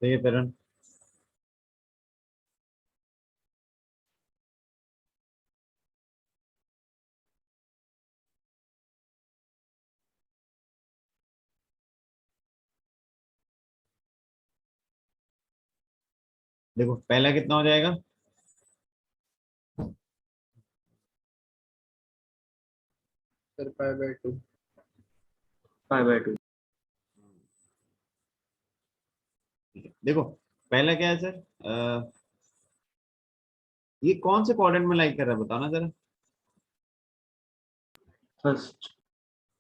तो ये पैटर्न देखो, पहला कितना हो जाएगा, सर पाई बाय 2। 5/2। ठीक है। देखो पहला क्या है सर, ये कौन से क्वाड्रेंट में लाइक कर रहा है बताओ ना जरा। फर्स्ट।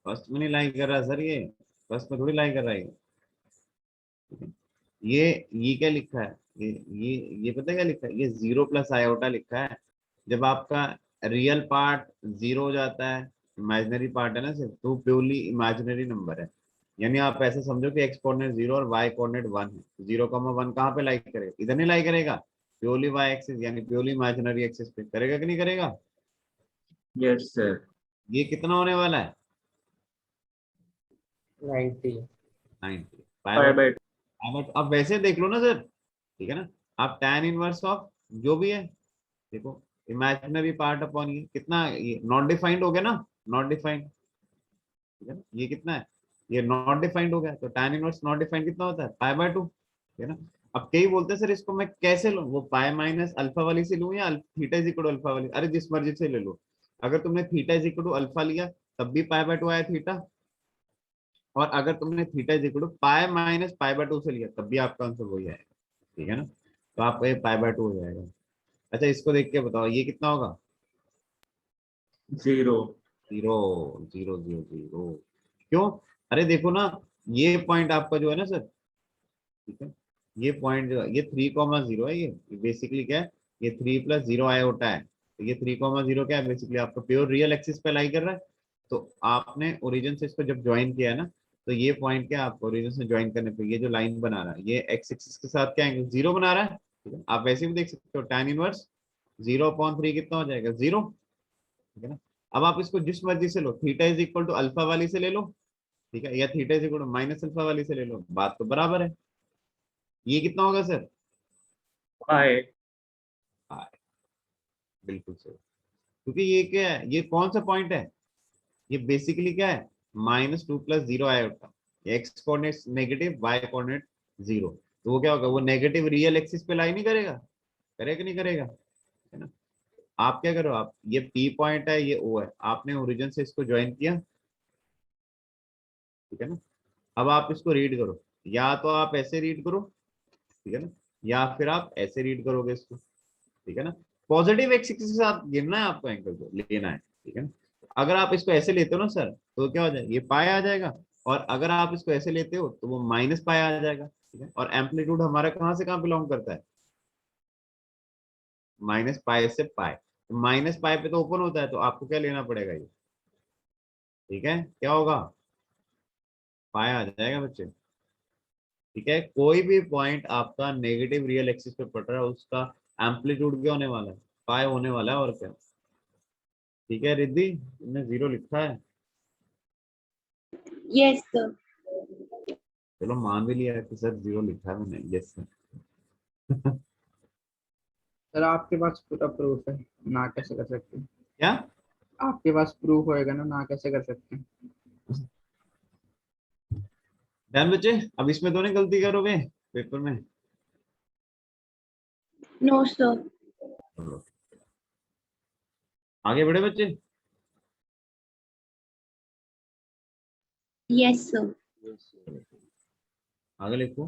फर्स्ट में नहीं लाइक कर रहा सर, ये फर्स्ट में थोड़ी लाइक कर रहा है ये क्या लिखा है, ये पता है क्या लिखा है, ये 0 + i लिखा है। जब आपका रियल पार्ट 0 हो जाता है, इमेजिनरी पार्ट है ना सिर्फ, तो प्योरली इमेजिनरी नंबर है। यानी आप ऐसे समझो कि x कोऑर्डिनेट 0 और y कोऑर्डिनेट 1 है। 0,1 कहाँ पे लाइक करेगा, इधर नहीं लाइक करेगा, प्योरली y एक्सिस यानी प्योरली इमेजिनरी एक्सिस पे करेगा कि नहीं करेगा। Yes sir. ये कितना होने वाला है, 90। 90। 5/2। अब वैसे देख लो ना सर, ठीक है ना, आप tan इनवर्स ऑफ जो भी है, देखो इमेजिनरी पार्ट अपॉन ये कितना, ये नॉट डिफाइंड हो गया ना, नॉट डिफाइंड, ठीक है ना, ये कितना है, ये नॉट डिफाइंड हो गया, तो tan इनवर्स नॉट डिफाइंड कितना होता है, π/2, ठीक है ना। अब कई बोलते हैं सर इसको मैं कैसे लूं, वो पाई माइनस अल्फा वाली से लूं या theta is equal to alpha वाली, अरे जिस मर्जी से ले लो। अगर तुमने theta is equal to alpha लिया तब भी π/2 आया थीटा, और अगर तुमने theta is equal to pi minus π/2 से लिया तब भी आपका आंसर वही आएगा, ठीक है ना। तो आपका ये π/2 हो जाएगा। अच्छा इसको देख के बताओ ये कितना होगा, 0। 0 0 0 0। क्यों, अरे देखो ना, ये पॉइंट आपका जो है ना सर, ठीक है, ये पॉइंट जो है ये 3,0 है, ये बेसिकली क्या है, ये 3 + 0 i है। तो ये 3,0 क्या है, बेसिकली आपका प्योर रियल एक्सिस पे लाई कर रहा है। तो आपने ओरिजिन से इसको जब ज्वाइन किया है ना, तो ये पॉइंट क्या, आपको ओरिजिन से ज्वाइन करने पे ये जो लाइन बना रहा है, ये एक्स एक्सिस के साथ क्या एंगल 0 बना रहा है, ठीक है। आप वैसे भी देख सकते हो tan इनवर्स 0/3 कितना हो जाएगा, 0, ठीक है ना। अब आप इसको जिस मर्जी से लो, theta is equal to alpha वाली से ले लो, ठीक है, या theta is equal to minus alpha वाली से ले लो, बात तो बराबर है। ये कितना होगा सर, 5। हाँ, बिल्कुल सही, क्योंकि ये क्या है, ये कौन सा पॉइंट है, ये बेसिकली क्या है, -2 + 0 i, x coordinate negative, y coordinate 0। तो वो क्या होगा, वो नेगेटिव रियल एक्सिस पे लाई नहीं करेगा, करेगा कि नहीं करेगा, है ना। आप क्या करो, आप ये पी पॉइंट है, ये ओ है, आपने ओरिजिन से इसको ज्वाइन किया, ठीक है ना। अब आप इसको रीड करो, या तो आप ऐसे रीड करो, ठीक है ना, या फिर आप ऐसे रीड करोगे इसको, ठीक है ना। पॉजिटिव एक्स के साथ गिनना है आपको, एंगल को लेना है, ठीक है ना। अगर आप इसको ऐसे लेते हो ना सर, तो क्या हो जाएगा, ये पाई आ जाएगा, और अगर आप इसको ऐसे लेते हो तो वो माइनस पाई आ जाएगा, ठीक है। और एम्पलीट्यूड हमारा कहाँ से कहाँ बिलोंग करता है, माइनस पाई से पाई, तो माइनस पाई पे तो ओपन होता है, तो आपको क्या लेना पड़ेगा ये, ठीक है, क्या होगा, पाई आ जाएगा बच्चे, ठीक है। कोई भी पॉइंट आपका नेगेटिव रियल एक्सिस पे पड़ रहा है, उसका एम्पलीट्यूड क्या होने वाला है, पाई होने वाला है, और क्या, ठीक है। रिद्धि तुमने 0 लिखा है, Yes, sir. चलो मान भी लिया है कि सर 0 लिखा है मैंने, यस सर। सर आपके पास पूरा प्रूफ है, ना कैसे कर सकते हैं। क्या, आपके पास प्रूफ होएगा ना, ना कैसे कर सकते हैं। ध्यान बच्चे, अब इसमें तो नहीं गलती करोगे पेपर में, No, sir. चलो आगे बढ़े बच्चे। Yes, sir. आगे लिखो,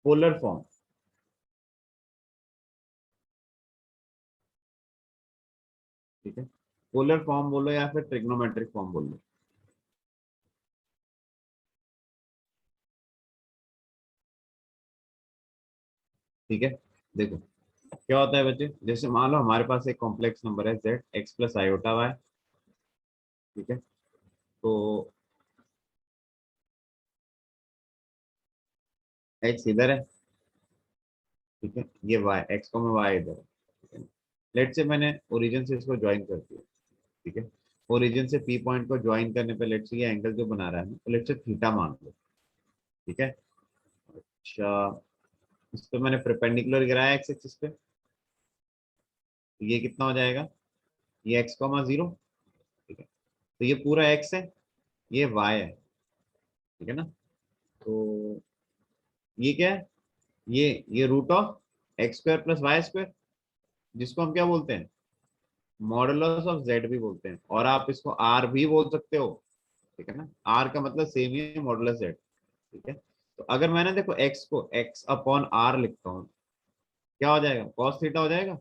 पोलर फॉर्म, ठीक है, पोलर फॉर्म बोलो या फिर ट्रिग्नोमेट्रिक फॉर्म बोलो, ठीक है। देखो क्या होता है बच्चे, जैसे मान लो हमारे पास एक कॉम्प्लेक्स नंबर है z x + i/y, ठीक है। तो x इधर है, ठीक है, ये y x को मैं y इधर, ठीक है। लेट से मैंने ओरिजिन से इसको ज्वाइन कर दिया, ठीक है। ओरिजिन से P पॉइंट को ज्वाइन करने पे लेट से ये एंगल जो बना रहा है तो लेट से थीटा मान लो, ठीक है। अच्छा, इस पे मैंने परपेंडिकुलर गिराया एक्स एक्सिस पे, तो ये कितना हो जाएगा, ये एक्स कॉमा जीरो, ठीक है। तो ये पूरा एक्स है, ये वाई है, ठीक है ना। तो ये क्या है, ये root of x square plus y square, जिसको हम क्या बोलते हैं, मॉडुलस ऑफ जेड भी बोलते हैं, और आप इसको आर भी बोल सकते हो, ठीक है ना। आर का मतलब सेम ही है मॉडुलस जेड, ठीक है। तो अगर मैंने देखो एक्स को एक्स अपॉन आर लिखता हूँ, क्या हो जाएगा, कॉस थीटा हो जाएगा।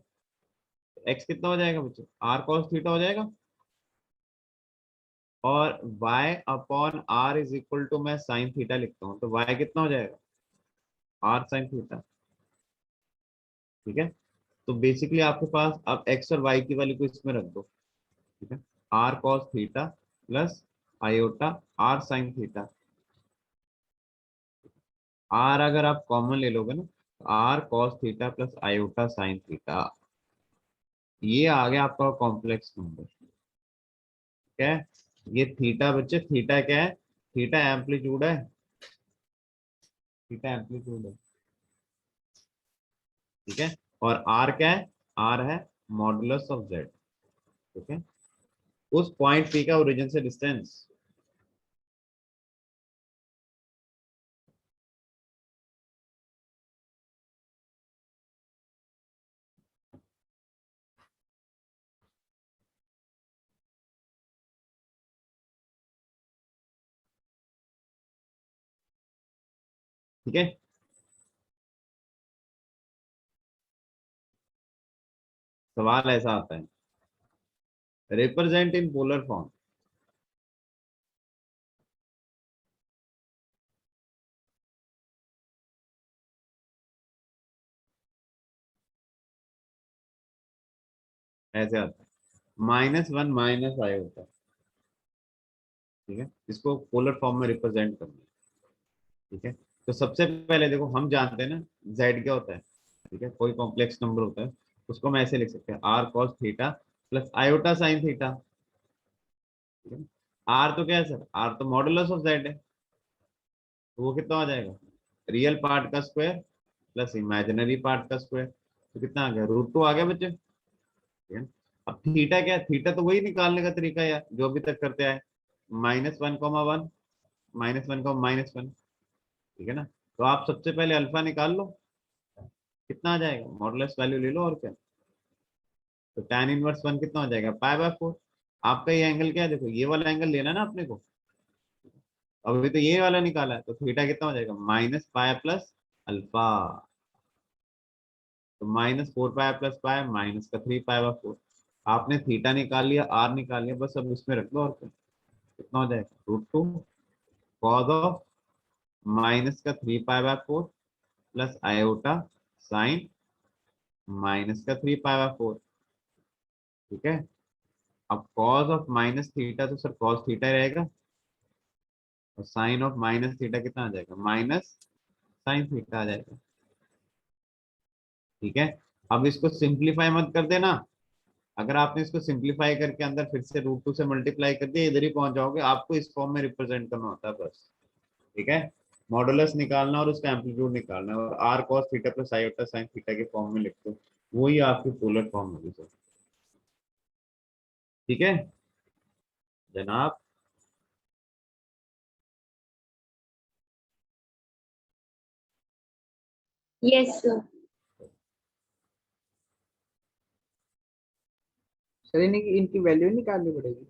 एक्स कितना हो जाएगा बच्चों, आर कॉस थीटा हो जाएगा, और y upon r is equal to मैं साइन थीटा लिखता हूँ, तो y कितना हो जाएगा, आर साइन थीटा, ठीक है। तो बेसिकली आपके पास अब x और y की वैल्यू को इसमें रख दो, ठीक है। R cos theta plus iota r sine theta, r अगर आप कॉमन ले लोगे ना, तो r cos theta plus iota sine theta, ये आ गया आपका कॉम्प्लेक्स नंबर, ठीक है। ये थीटा बच्चे, थीटा क्या है, थीटा एम्पलीट्यूड है, थीटा एम्पलीट्यूड है, ठीक है। और आर क्या है, आर है मॉडुलस ऑफ जेड, ठीक है, उस पॉइंट पी का ओरिजिन से डिस्टेंस। ठीक है, सवाल ऐसा आता है, रिप्रेजेंट इन पोलर फॉर्म। ऐसे आता है, -1 माइनस आई होता है, ठीक है। इसको पोलर फॉर्म में रिप्रेजेंट करना है, ठीक है। तो सबसे पहले देखो हम जानते हैं ना जेड क्या होता है, ठीक है, कोई कॉम्प्लेक्स नंबर होता है, उसको हम ऐसे लिख सकते हैं, r cos theta plus iota sine theta, ठीक है। आर तो क्या है सर, आर तो मॉडुलस ऑफ जेड है, तो वो कितना हो जाएगा, रियल पार्ट का स्क्वायर प्लस इमेजिनरी पार्ट का स्क्वायर, तो कितना आ गया, √2 आ गया बच्चे, ठीक है। अब थीटा क्या है, थीटा तो वही निकालने का तरीका है यार जो अभी तक करते आए, -1,1 -1,-1, ठीक है ना। तो आप सबसे पहले अल्फा निकाल लो, कितना आ जाएगा, मॉडुलस वैल्यू ले लो और क्या, तो tan इनवर्स 1 कितना हो जाएगा, π/4। आपका ये एंगल क्या है, देखो ये वाला एंगल लेना ना अपने को, अभी तो ये वाला निकाला है, तो थीटा कितना हो जाएगा, -π प्लस अल्फा, तो -4π प्लस पाई माइनस का 3π/4। आपने थीटा निकाल लिया, आर निकाल लिया, बस अब इसमें रख दो और क्या, कितना हो जाएगा, √2 कॉस ऑफ माइनस का 3π/4 प्लस आयोटा साइन माइनस का 3π/4, ठीक है। अब कॉस ऑफ माइनस थीटा तो सर कॉस थीटा ही रहेगा, और साइन ऑफ माइनस थीटा कितना आ जाएगा, माइनस साइन थीटा आ जाएगा, ठीक है। अब इसको सिंप्लीफाई मत कर देना, अगर आपने इसको सिंप्लीफाई करके अंदर फिर से √2 से मल्टीप्लाई कर दिया, इधर ही पहुंच जाओगे, आपको इस फॉर्म में रिप्रेजेंट करना होता है बस, ठीक है। मॉडुलस निकालना और उसका एम्पलीट्यूड निकालना, और r cos theta plus iota sine theta के फॉर्म में लिख दो, वही आपकी पोलर फॉर्म होगी सर, ठीक है जनाब। Yes, sir. सर इनकी इनकी वैल्यू निकालनी पड़ेगी।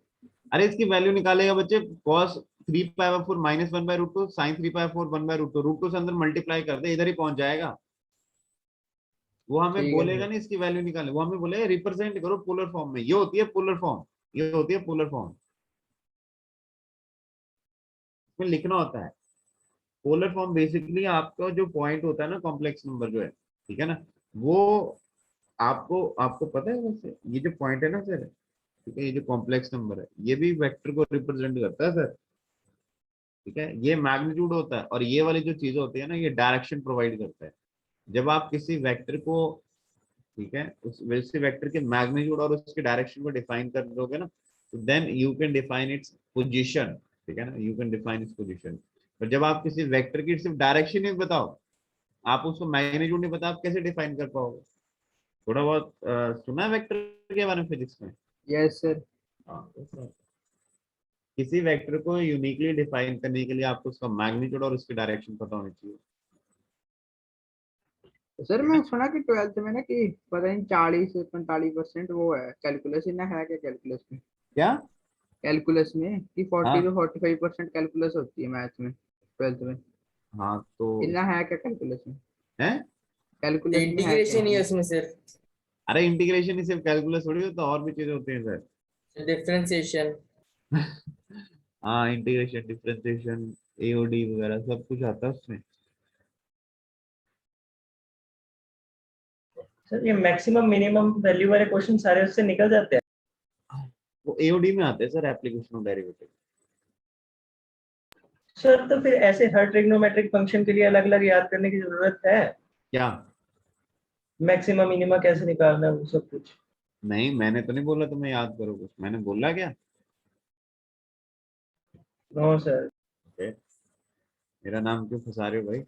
अरे इसकी वैल्यू निकालेगा बच्चे, cos 3π/4 -1/√2 sin 3π/4 1/√2, √2 से अंदर मल्टीप्लाई कर दे, इधर ही पहुंच जाएगा। वो हमें ठीक है बोलेगा सर। नहीं इसकी वैल्यू निकाले, वो हमें बोलेगा रिप्रेजेंट करो पोलर फॉर्म में, ये होती है पोलर फॉर्म, ये होती है पोलर फॉर्म, इसमें लिखना होता है। पोलर फॉर्म बेसिकली आपका जो पॉइंट होता है ना, कॉम्प्लेक्स नंबर जो है, ठीक है ना, वो आपको आपको पता है वैसे ये जो पॉइंट है ना सर, ठीक है, ये जो कॉम्प्लेक्स नंबर है ये भी वेक्टर को रिप्रेजेंट करता है सर, ठीक है। ये मैग्नीट्यूड होता है, और ये वाली जो चीजें होती है ना, ये डायरेक्शन प्रोवाइड करता है, जब आप किसी वेक्टर को, ठीक है, उसी वेक्टर के मैग्नीट्यूड और उसके डायरेक्शन को डिफाइन कर दोगे ना, तो then you can define its position, ठीक है ना, you can define its position. पर जब आप किसी वेक्टर की सिर्फ डायरेक्शन ही बताओ, आप उसको मैग्नीट्यूड नहीं पता, आप कैसे डिफाइन कर पाओगे? थोड़ा बहुत सुना है वेक्टर के बारे में फिजिक्स में? Yes sir. हाँ, किसी वेक्टर को यूनिकली डिफाइन करने के लिए आपको उसका मैग्नीट्यूड और उसकी डायरेक्शन पता होनी चाहिए। सर मैं सुना कि 12th में ना कि पता नहीं 40 से 45% वो है कैलकुलस, इतना है क्या कैलकुलस में? क्या? कैलकुलस में कि 40 हाँ से 45% कैलकुलस होती है मैथ्स में 12th में, हाँ तो इतना है क्या कैलकुलस में? है। कैलकुलस में है क्या? इंटीग्रेशन ही है उसमें सर, अरे इंटीग्रेशन ही सिर्फ कैलकुलस थोड़ी होता, और भी चीजें होती हैं सर। डिफरेंशिएशन। हाँ, इंटीग्रेशन, डिफरेंशिएशन, एओडी वगैरह सब कुछ आता है उसमें। सर ये मैक्सिमम मिनिमम वैल्यू वाले क्वेश्चन सारे उससे निकल जाते हैं। वो एओडी में आते हैं sir, application of derivative. Sir तो फिर ऐसे हर ट्रिग्नोमेट्रिक फंक्शन के लिए अलग अलग याद करने की जरूरत है? क्या? मैक्सिमम मिनिमा कैसे निकालना है वो सब कुछ? नहीं, मैंने तो नहीं बोला तुम्हें याद करो कुछ, मैंने बोला क्या? No sir. Okay. मेरा नाम क्यों फंसा रहे हो भाई?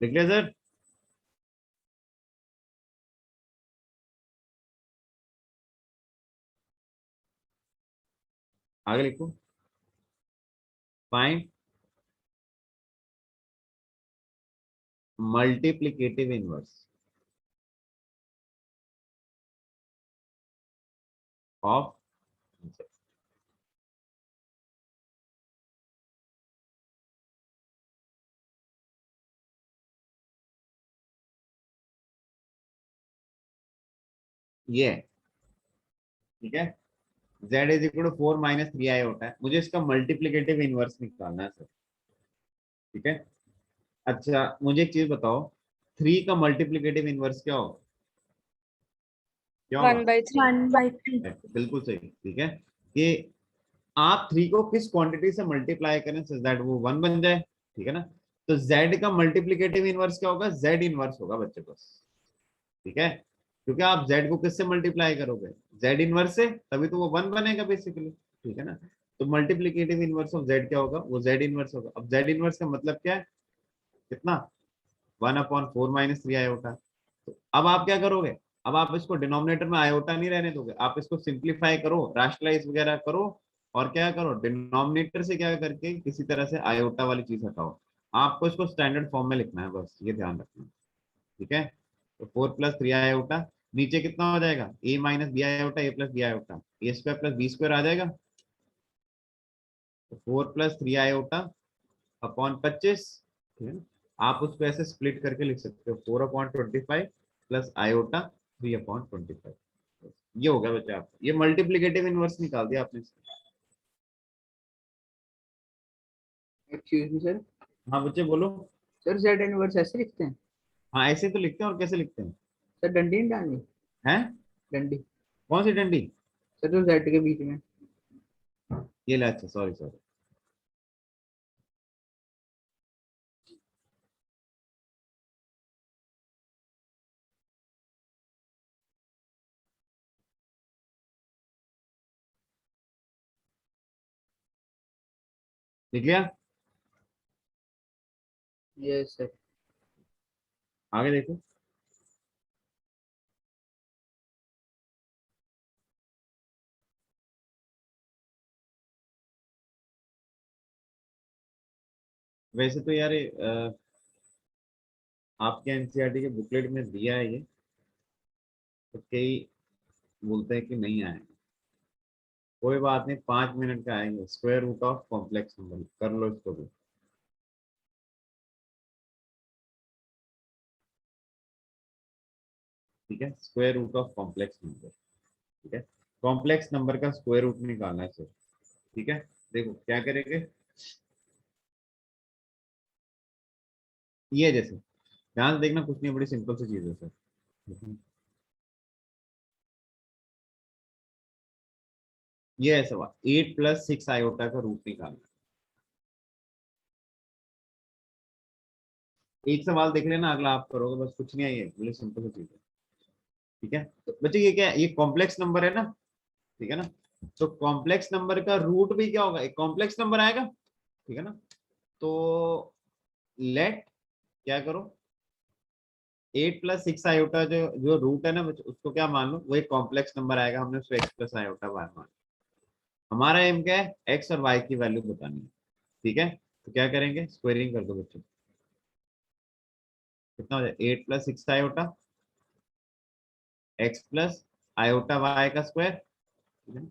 लिख लिया सर? आगे लिखो। फाइंड मल्टीप्लिकेटिव इनवर्स ऑफ, ये, ठीक है, z is equal to 4 minus 3i होता है, मुझे इसका मल्टीप्लिकेटिव इनवर्स निकालना है सर, ठीक है। अच्छा मुझे एक चीज बताओ, 3 का मल्टीप्लिकेटिव इनवर्स क्या होगा? क्या होगा? 1/3. 1/3. बिल्कुल सही, ठीक है, कि आप 3 को किस क्वांटिटी से मल्टीप्लाई करें सो दैट वो 1 बन जाए, ठीक है ना। तो z का मल्टीप्लिकेटिव इनवर्स क्या होगा? z इनवर्स होगा बच्चे बस, ठीक है, क्योंकि आप z को किससे मल्टीप्लाई करोगे? z इनवर्स से, तभी तो वो 1 बनेगा बेसिकली, ठीक है ना। तो मल्टीप्लिकेटिव इनवर्स ऑफ z क्या होगा? वो z इनवर्स होगा। अब z इनवर्स का मतलब क्या है? कितना? 1/4 माइनस 3 आयोटा। तो अब आप क्या करोगे? अब आप इसको डिनोमिनेटर में आयोटा नहीं रहने दोगे, आप इसको सिंप्लीफाई करो, राशनलाइज वगैरह करो, और क्या करो, डिनोमिनेटर से क्या करके किसी तरह से आयोटा वाली चीज हटाओ। आपको इसको स्टैंडर्ड फॉर्म में लिखना है, बस ये ध्यान रखना, ठीक है। तो 4 प्लस 3 आयोटा, नीचे कितना हो जाएगा? ए माइनस बी आयोटा, ए प्लस बी आयोटा, ए स्क्वायर प्लस बी स्क्वायर आ जाएगा। तो 4 प्लस 3 आयोटा अपॉन 25, ठीक है ना? आप उसको ऐसे स्प्लिट करके लिख सकते हो, 4/25 प्लस आयोटा 3/25। ये हो गया बच्चे, आप ये मल्टीप्लिकेटिव इनवर्स निकाल दिया आपने। Excuse me sir. हाँ बच्चे बोलो। सर जेड इनवर्स ऐसे लिखते हैं? हाँ ऐसे तो लिखते हैं, और कैसे लिखते हैं? सर डंडी नहीं डालनी? हैं? डंडी। कौन सी डंडी? सर जो जेड के बीच में। ये ले, अच्छा सॉरी सॉरी। लिख लिया? Yes sir. आगे देखो। वैसे तो यार आपके एनसीईआरटी के बुकलेट में दिया है ये, तो कई बोलते हैं कि नहीं आए, कोई बात नहीं, 5 मिनट का आएंगे। Square root of complex number कर लो इसको भी। ठीक है, square root of complex number, ठीक है, कॉम्प्लेक्स नंबर का स्क्वायर रूट निकालना है सर, ठीक है। देखो क्या करेंगे, ये जैसे ध्यान से देखना, कुछ नहीं, बड़ी सिंपल सी चीज है सर। ये है सवाल, 8 प्लस 6 आयोटा का रूट निकालना। एक सवाल देख लेना, अगला आप करोगे, बस कुछ नहीं है, ये बड़ी सिंपल सी चीज है। ठीक है, तो बच्चे ये क्या है, ये कॉम्प्लेक्स नंबर है ना, ठीक है ना। तो कॉम्प्लेक्स नंबर का रूट भी क्या होगा, एक कॉम्प्लेक्स नंबर आएगा, ठीक है ना। तो लेट क्या करो, 8 + 6 आयोटा जो जो रूट है ना बच्चे, उसको क्या मान लो, वो एक कॉम्प्लेक्स नंबर आएगा, हमने उसको x + आयोटा y मान। हमारा एम क्या है, x और y की वैल्यू बतानी है, ठीक है। तो क्या करेंगे, स्क्वायरिंग कर दो बच्चों, कितना हो जाए 8 + 6 आयोटा x + आयोटा y का स्क्वायर, ठीक है।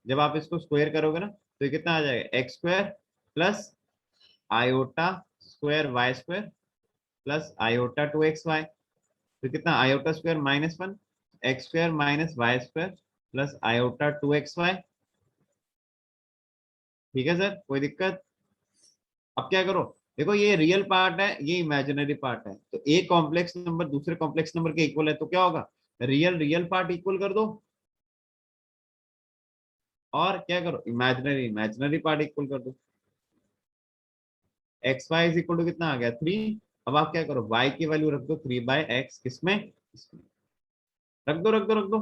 जब आप इसको स्क्वायर करोगे ना, तो ये कितना आ जाएगा, x² + iota square y² + iota 2xy, तो कितना iota square -1, x² - y² + iota 2xy। ठीक है सर, कोई दिक्कत। अब क्या करो, देखो ये रियल पार्ट है, ये इमेजिनरी पार्ट है, तो एक कॉम्प्लेक्स नंबर दूसरे कॉम्प्लेक्स नंबर के इक्वल है, तो क्या होगा, रियल रियल पार्ट इक्वल कर दो, और क्या करो, इमेजिनरी इमेजिनरी पार्ट इक्वल कर दो। X y is equal to कितना आ गया 3। अब आप क्या करो, y की वैल्यू रख दो 3/x, किसमें, इसमें रख दो रख दो रख दो,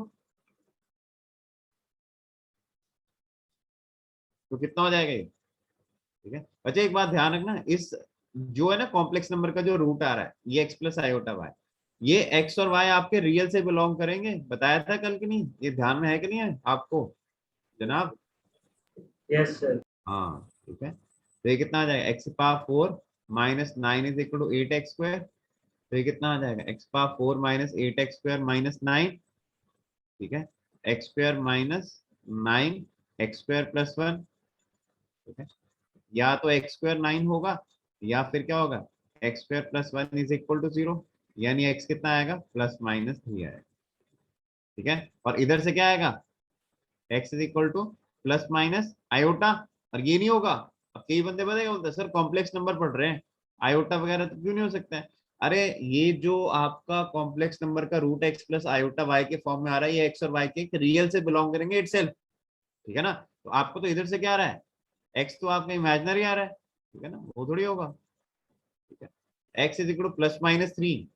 तो कितना हो जाएगा ये, ठीक है। अच्छा एक बात ध्यान रखना, इस जो है ना कॉम्प्लेक्स नंबर का जो रूट आ रहा है, ये x + आयोटा y, ये x और y आपके रियल से बिलोंग करेंगे, बताया था कल कि नहीं, ये ध्यान में है कि नहीं है आपको जनाब। Yes sir. हाँ ठीक है, तो ये कितना आ जाएगा, x⁴ - 9 is equal to 8x², तो ये कितना आ जाएगा, x⁴ - 8x² - 9, ठीक है, x² - 9 x² + 1, ठीक है। या तो x² 9 होगा, या फिर क्या होगा, x² + 1 इज इक्वल टू 0, यानी x कितना आएगा, ±3 आएगा, ठीक है। और इधर से क्या आएगा, x is equal to ± iota, और ये नहीं होगा। अब कई बंदे बताए बोलते हैं सर कॉम्प्लेक्स नंबर पढ़ रहे हैं, आयोटा वगैरह तो क्यों नहीं हो सकता है। अरे ये जो आपका कॉम्प्लेक्स नंबर का रूट x + आयोटा y के फॉर्म में आ रहा है, ये x और y के रियल से बिलोंग करेंगे इटसेल्फ, ठीक है ना। तो आपको तो इधर से क्या आ रहा है, x तो आपका इमेजिनरी आ रहा है, ठीक है ना, वो थोड़ी होगा, ठीक है। x इज इक्वल टू ±3,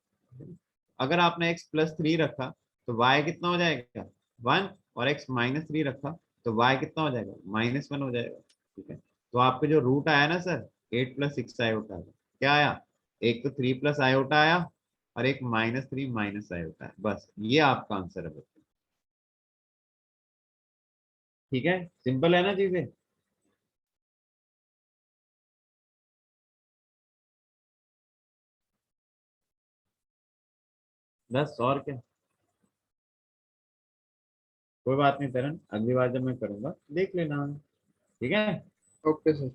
अगर आपने x +3 रखा, तो y कितना हो जाएगा 1, और x -3 रखा, तो y कितना हो जाएगा, -1 हो जाएगा, ठीक है। तो आपके जो रूट आया ना सर, 8 + 6 आयोटा आया, क्या आया, एक तो 3 + आयोटा आया, और एक -3 - आयोटा है, बस ये आपका आंसर है बच्चों। ठीक है, सिंपल है ना चीजें। बस और क्या, कोई बात नहीं तरन, अगली बार जब मैं करूंगा देख लेना, ठीक है। Okay sir.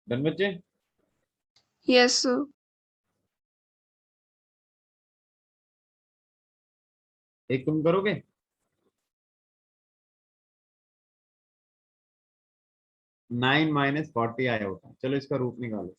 डन बच्चे, Yes, sir. एक तुम करोगे, 9 - 40 आया होता, चलो इसका रूट निकालो।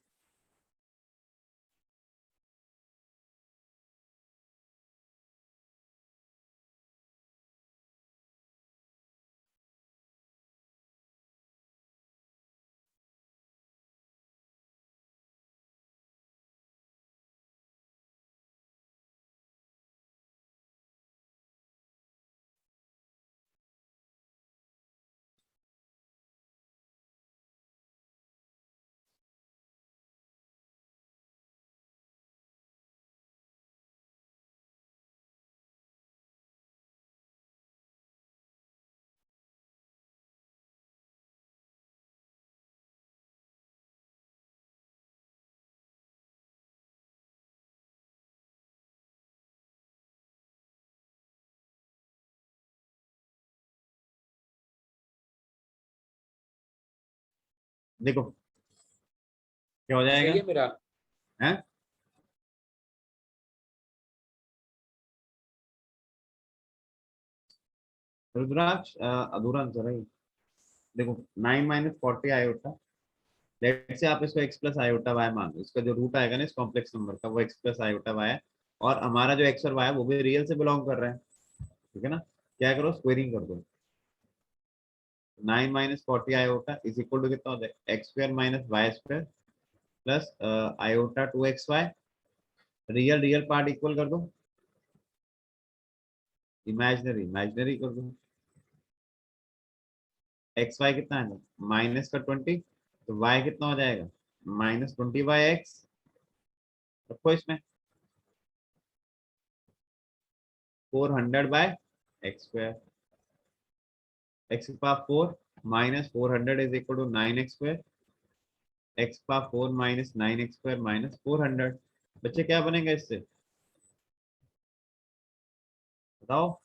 देखो क्या हो सही जाएगा, है मेरा। है? रुद्राक्ष अधूरा आंसर है ये। देखो 9 माइनस 40 आयोटा, लेट से आप इसको x प्लस आयोटा वाई मान लो, इसका जो रूट आएगा ना इस कॉम्प्लेक्स नंबर का वो x प्लस आयोटा वाई है, और हमारा जो x और y है वो भी रियल से बिलोंग कर रहा है, ठीक है ना। क्या करो, स्क्वेयरिंग कर दो। 9 minus 40 iota is equal to कितना हो जाएगा, x square minus y square plus iota 2xy, real real part equal कर दो, इमेजिनरी इमेजिनरी कर दो। एक्स वाई कितना है, माइनस का 20, तो y कितना हो जाएगा, -20/x। रखो इसमें 400/x स्क्वायर, x की power 4 minus 400 is equal to 9x square, x power 4 minus 9x square minus 400। बच्चे क्या बनेगा इससे, बताओ।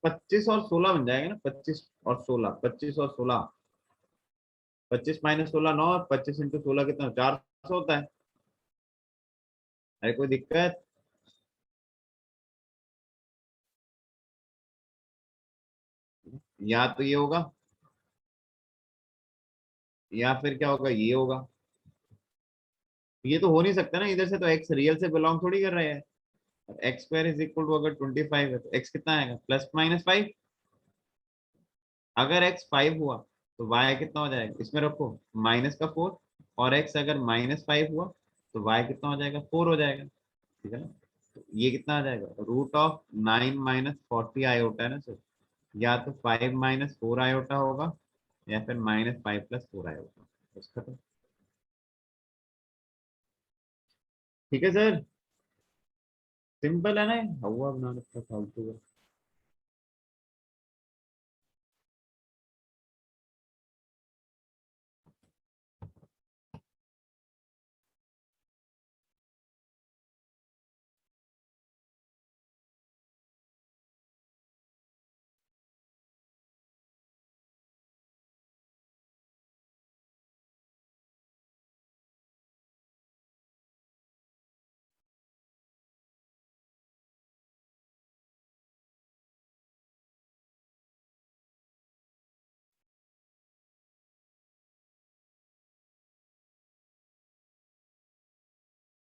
25 और 16 बन जाएगा ना, 25 और 16, 25 और 16, 25 माइनस 16 9, और 25 इंटू 16 कितना, 400 होता है। अरे कोई दिक्कत, या तो ये होगा या फिर क्या होगा, ये होगा। ये तो हो नहीं सकता ना, इधर से तो x रियल से बिलोंग थोड़ी कर रहे हैं। X square is equal to, अगर 25 है तो x कितना आएगा, +-5। अगर x 5 हुआ तो y कितना हो जाएगा, इसमें रखो माइनस का 4, और x अगर -5 हुआ तो y कितना हो जाएगा, 4 हो जाएगा, ठीक है ना। तो ये कितना आ जाएगा, √9 माइनस 40 आयोटा है ना सर, या तो 5 माइनस 4 आयोटा होगा, या फिर -5 + 4 आयोटा, बस खत्म। ठीक है सर, सिंपल है ना, हवा बना रखा है फालतू का।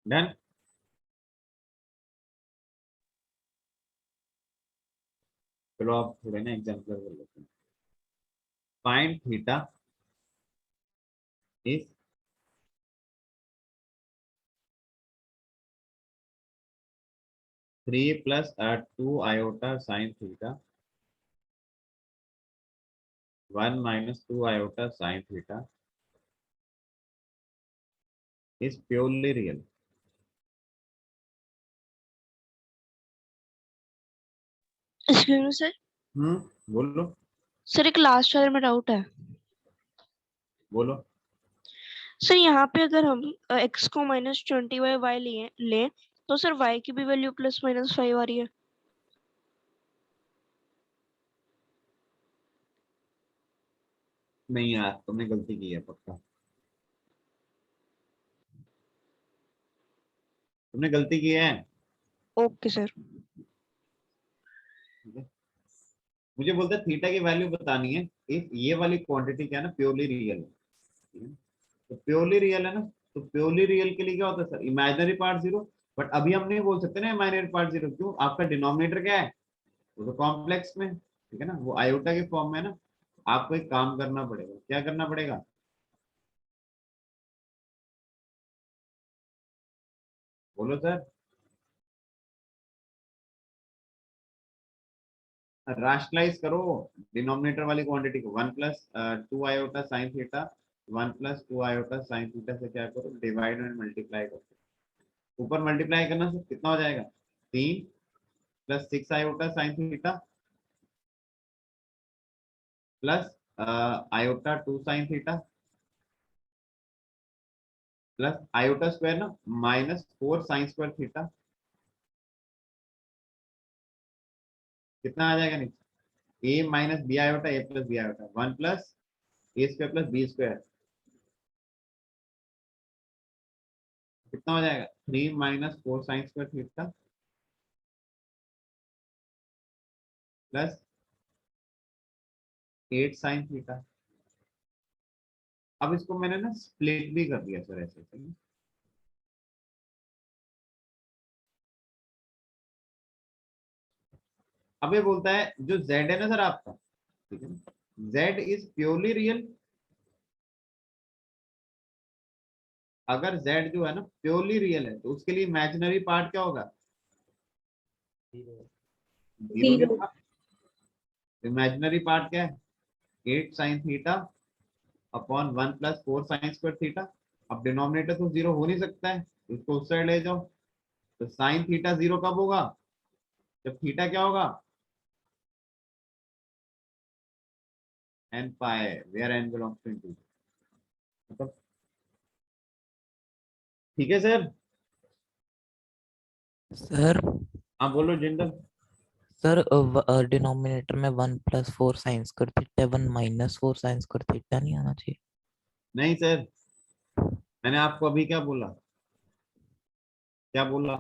डन। चलो आप थोड़े ना एग्जाम्पल कर लेते हैं। Find theta is 3 + 2 iota sin theta, 1 - 2 iota sin theta is purely real। Excuse me sir. बोलो सर एक लास्ट वाले में डाउट है। बोलो। सर यहाँ पे अगर हम x को -20/y लें तो सर y की भी वैल्यू +-5 आ रही है। नहीं यार, तुमने गलती की है, पक्का तुमने गलती की है। Okay sir. ठीक है? मुझे बोलते थीटा की वैल्यू बतानी है, इफ ये वाली क्वांटिटी क्या है ना, प्योरली रियल है, ठीक है? तो प्योरली रियल है ना, तो प्योरली रियल के लिए क्या होता है सर, इमेजिनरी पार्ट 0। बट अभी हम नहीं बोल सकते ना इमेजिनरी पार्ट 0, क्यों, आपका डिनोमिनेटर क्या है, वो तो कॉम्प्लेक्स में, ठीक है ना, वो आयोटा के फॉर्म में है ना। आपको एक काम करना पड़ेगा, क्या करना पड़ेगा, बोलो सर। राशनलाइज करो डिनोमिनेटर वाली क्वांटिटी को, 1 + 2 iota sine theta, 1 + 2 iota sine theta से क्या करो, डिवाइड एंड मल्टीप्लाई करो। ऊपर मल्टीप्लाई करना से कितना हो जाएगा, 3 + 6 iota sine theta plus iota 2 sine theta plus iota square ना, -4 साइन स्क्वायर थीटा, कितना आ जाएगा नीचे, ए माइनस बी आयोटा ए प्लस बी आयोटा 1 प्लस ए स्क्वायर प्लस बी स्क्वायर कितना हो जाएगा 3 minus 4 sine square theta plus 8 sine theta. अब इसको मैंने ना स्प्लिट भी कर दिया सर ऐसे सही है? अब ये बोलता है जो z है ना सर आपका, ठीक है ना, z इज प्योरली रियल। अगर z जो है ना प्योरली रियल है तो उसके लिए इमेजिनरी पार्ट क्या होगा, जीरो। इमेजिनरी पार्ट क्या है 8 sine theta upon 1 plus 4 sine square theta. अब डिनोमिनेटर तो जीरो हो नहीं सकता है, इसको उस साइड ले जाओ। तो साइन थीटा जीरो कब होगा, जब थीटा क्या होगा n pi where n belongs to integer. मतलब ठीक है सर। सर हाँ बोलो जिंदल। सर डिनोमिनेटर में 1 प्लस 4 साइंस कर थीटा 1 माइनस 4 साइंस कर थीटा नहीं आना चाहिए। नहीं सर, मैंने आपको अभी क्या बोला, क्या बोला,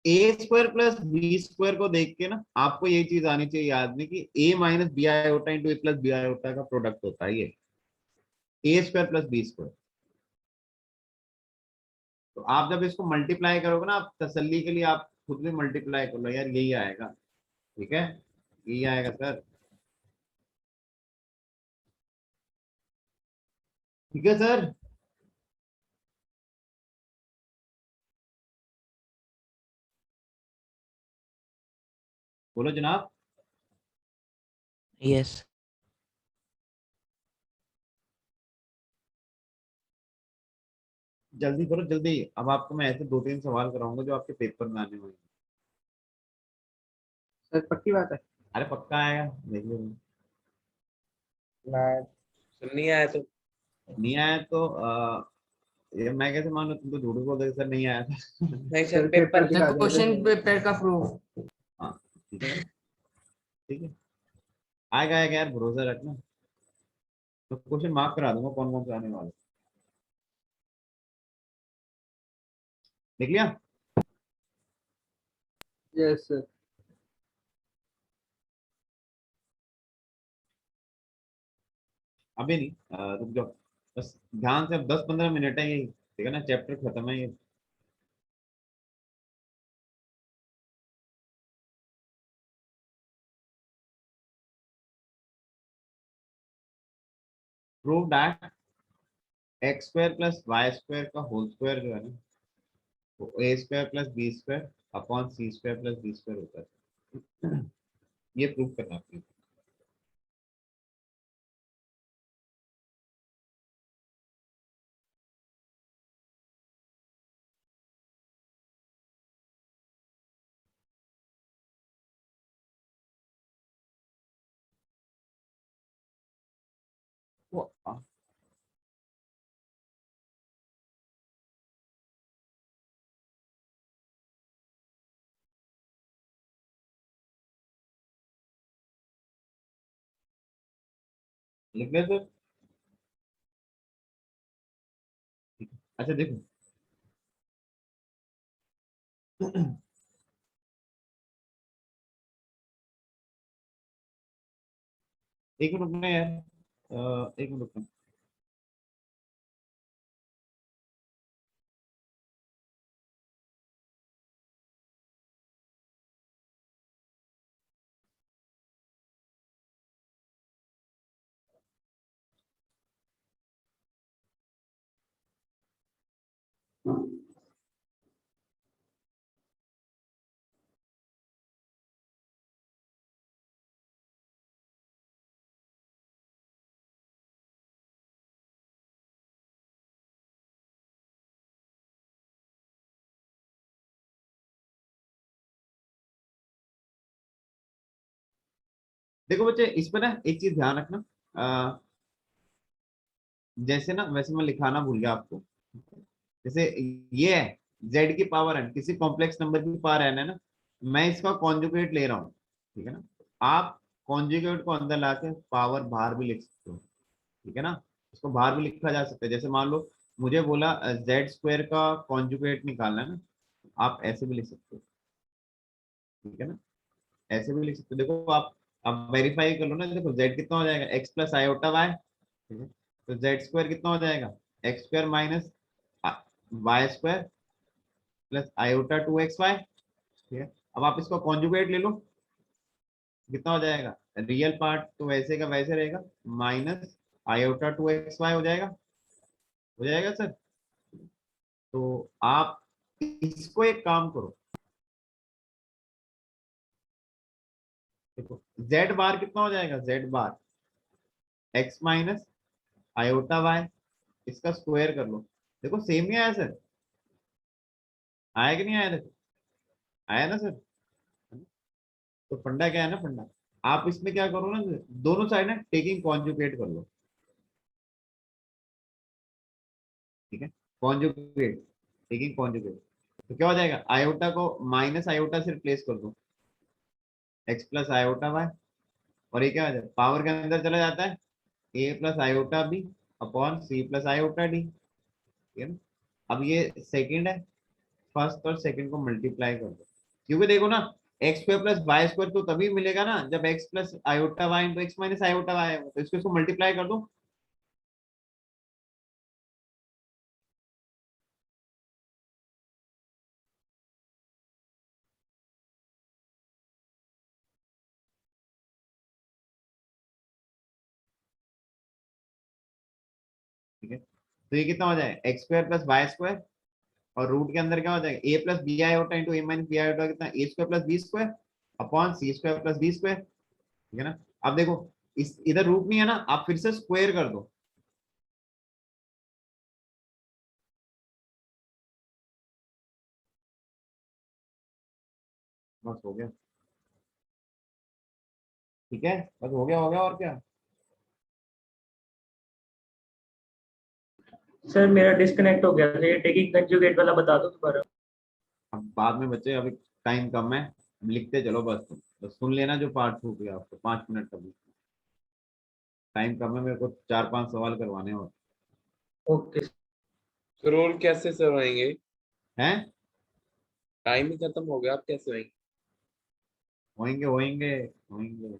ए स्क्वायर प्लस बी स्क्वायर को देख के ना आपको ये चीज आनी चाहिए याद में कि ए माइनस बी आयोटा इंटू ए प्लस बी आयोटा का प्रोडक्ट होता है ये ए स्क्वायर प्लस बी स्क्वायर। तो आप जब इसको मल्टीप्लाई करोगे ना, आप तसल्ली के लिए आप खुद भी मल्टीप्लाई कर लो यार, यही आएगा, ठीक है, यही आएगा सर, ठीक है सर। बोलो जनाब। यस जल्दी करो जल्दी, अब आपको मैं ऐसे 2-3 सवाल कराऊंगा जो आपके पेपर में आने वाले हैं। सर पक्की बात है। अरे पक्का आएगा, देख लो। नहीं आया तो नहीं आया तो ये मैं कैसे मानूं, तुम तो झूठ बोल रहे सर नहीं आया था। नहीं सर सर पेपर पेपर दिखा देंगे। क्वेश्चन पेपर का प्रूफ। हाँ ठीक है, ठीक है, आएगा आएगा यार, भरोसा रखना। तो क्वेश्चन मार्क करा दूंगा कौन कौन से आने वाले, देख लिया। Yes sir. अभी नहीं, रुक जाओ, बस ध्यान से, अब 10-15 मिनट है यही, ठीक है ना, चैप्टर खत्म है ये। Prove that x square plus y square का होल स्क्वायर जो है ना वो a square plus b square upon c square plus b square होता है। ये प्रूव करना है। वो लिख ले सर। अच्छा देखो, एक मिनट रुकना यार, एक मिनट रुकना। देखो बच्चे इस पर ना एक चीज ध्यान रखना, जैसे ना वैसे मैं लिखाना भूल गया आपको, जैसे ये है z की पावर n, किसी कॉम्प्लेक्स नंबर की पावर n है ना, मैं इसका कॉन्जुगेट ले रहा हूँ, ठीक है ना। आप कॉन्जुगेट को अंदर लाके पावर बाहर भी लिख सकते हो, ठीक है ना। इसको बाहर भी लिखा जा सकता है, जैसे मान लो मुझे बोला जेड स्क्वायर का कॉन्जुगेट निकालना है ना, आप ऐसे भी लिख सकते हो, ठीक है ना, ऐसे भी लिख सकते हो। देखो आप वेरीफाई कर लो ना, देखो जेड कितना हो जाएगा, एक्स प्लस आयोटा वाई, ठीक है। तो जेड स्क्वायर कितना हो जाएगा, x square minus y square plus iota 2xy, ठीक है। अब आप इसको कॉन्जुगेट ले लो, कितना हो जाएगा, रियल पार्ट तो वैसे का वैसे रहेगा, माइनस आयोटा 2xy हो जाएगा सर। तो आप इसको एक काम करो, देखो जेड बार कितना हो जाएगा, जेड बार एक्स माइनस आयोटा वाई, इसका स्क्वायर कर लो। देखो सेम ही आया सर, आया कि नहीं आया, देखो आया ना सर। तो फंडा क्या है ना, फंडा आप इसमें क्या करो ना, दोनों साइड ना टेकिंग कॉन्जुगेट कर लो, ठीक है, कॉन्जुगेट, टेकिंग कॉन्जुगेट। तो क्या हो जाएगा, आयोटा को माइनस आयोटा से रिप्लेस कर दो, एक्स प्लस आयोटा वाई, और ये क्या हो जाएगा, पावर के अंदर चला जाता है, a plus iota b upon c plus iota d, ठीक है ना। अब ये सेकंड है, फर्स्ट और सेकंड को मल्टीप्लाई कर दो, क्योंकि देखो ना x square plus y square तो तभी मिलेगा ना जब x plus iota y into x minus iota y है, तो इसको मल्टीप्लाई कर दो। ठीक है, तो ये कितना हो जाएगा, x square plus y square, और रूट के अंदर क्या हो जाएगा, a plus b iota into a minus b iota, कितना a square plus b square upon c square plus b square, ठीक है ना। अब देखो इस इधर रूट नहीं है ना, आप फिर से स्क्वायर कर दो, बस हो गया, ठीक है, बस हो गया और क्या। सर मेरा डिस्कनेक्ट हो गया था, ये टेकिंग कंजुगेट वाला बता दो दोबारा। अब बाद में बच्चे, अभी टाइम कम है, अब लिखते चलो बस, तुम बस सुन लेना जो पार्ट छूट गया आपको, 5 मिनट का भी टाइम कम है, मेरे को 4-5 सवाल करवाने और ओके। तो रोल कैसे करवाएंगे, हैं, टाइम ही खत्म हो गया, आप कैसे होएंगे। होंगे होंगे होंगे,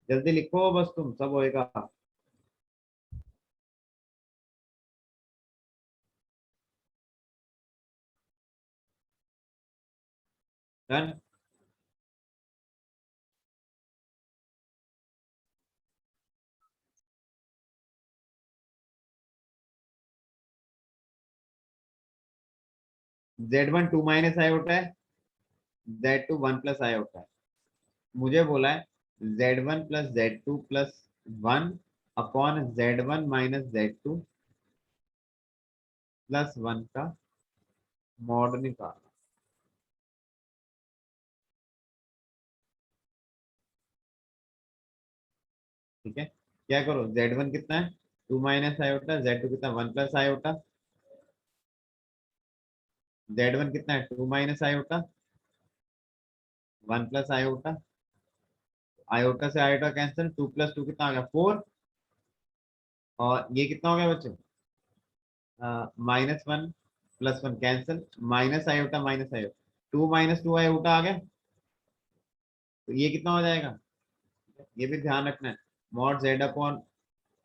जल्दी लिखो बस, तुम सब होएगा। डन। Z1 2 माइनस आई होता है, Z2 1 प्लस आई होता है, मुझे बोला है Z1 plus Z2 plus 1 upon Z1 minus Z2 plus 1 का मॉड निकालना, ठीक है। क्या करो, Z1 कितना है 2 माइनस आई होता है, Z2 कितना 1 प्लस आई होता, Z1 कितना है 2 माइनस आई होता 1 प्लस आई होता, आयोटा से आयोटा कैंसिल, 2 प्लस 2 कितना आ गया 4, और ये कितना हो गया बच्चों, -1 +1 cancel, minus iota minus iota, 2 minus 2 iota आ गया, तो ये कितना हो जाएगा, ये भी ध्यान रखना है, mod Z upon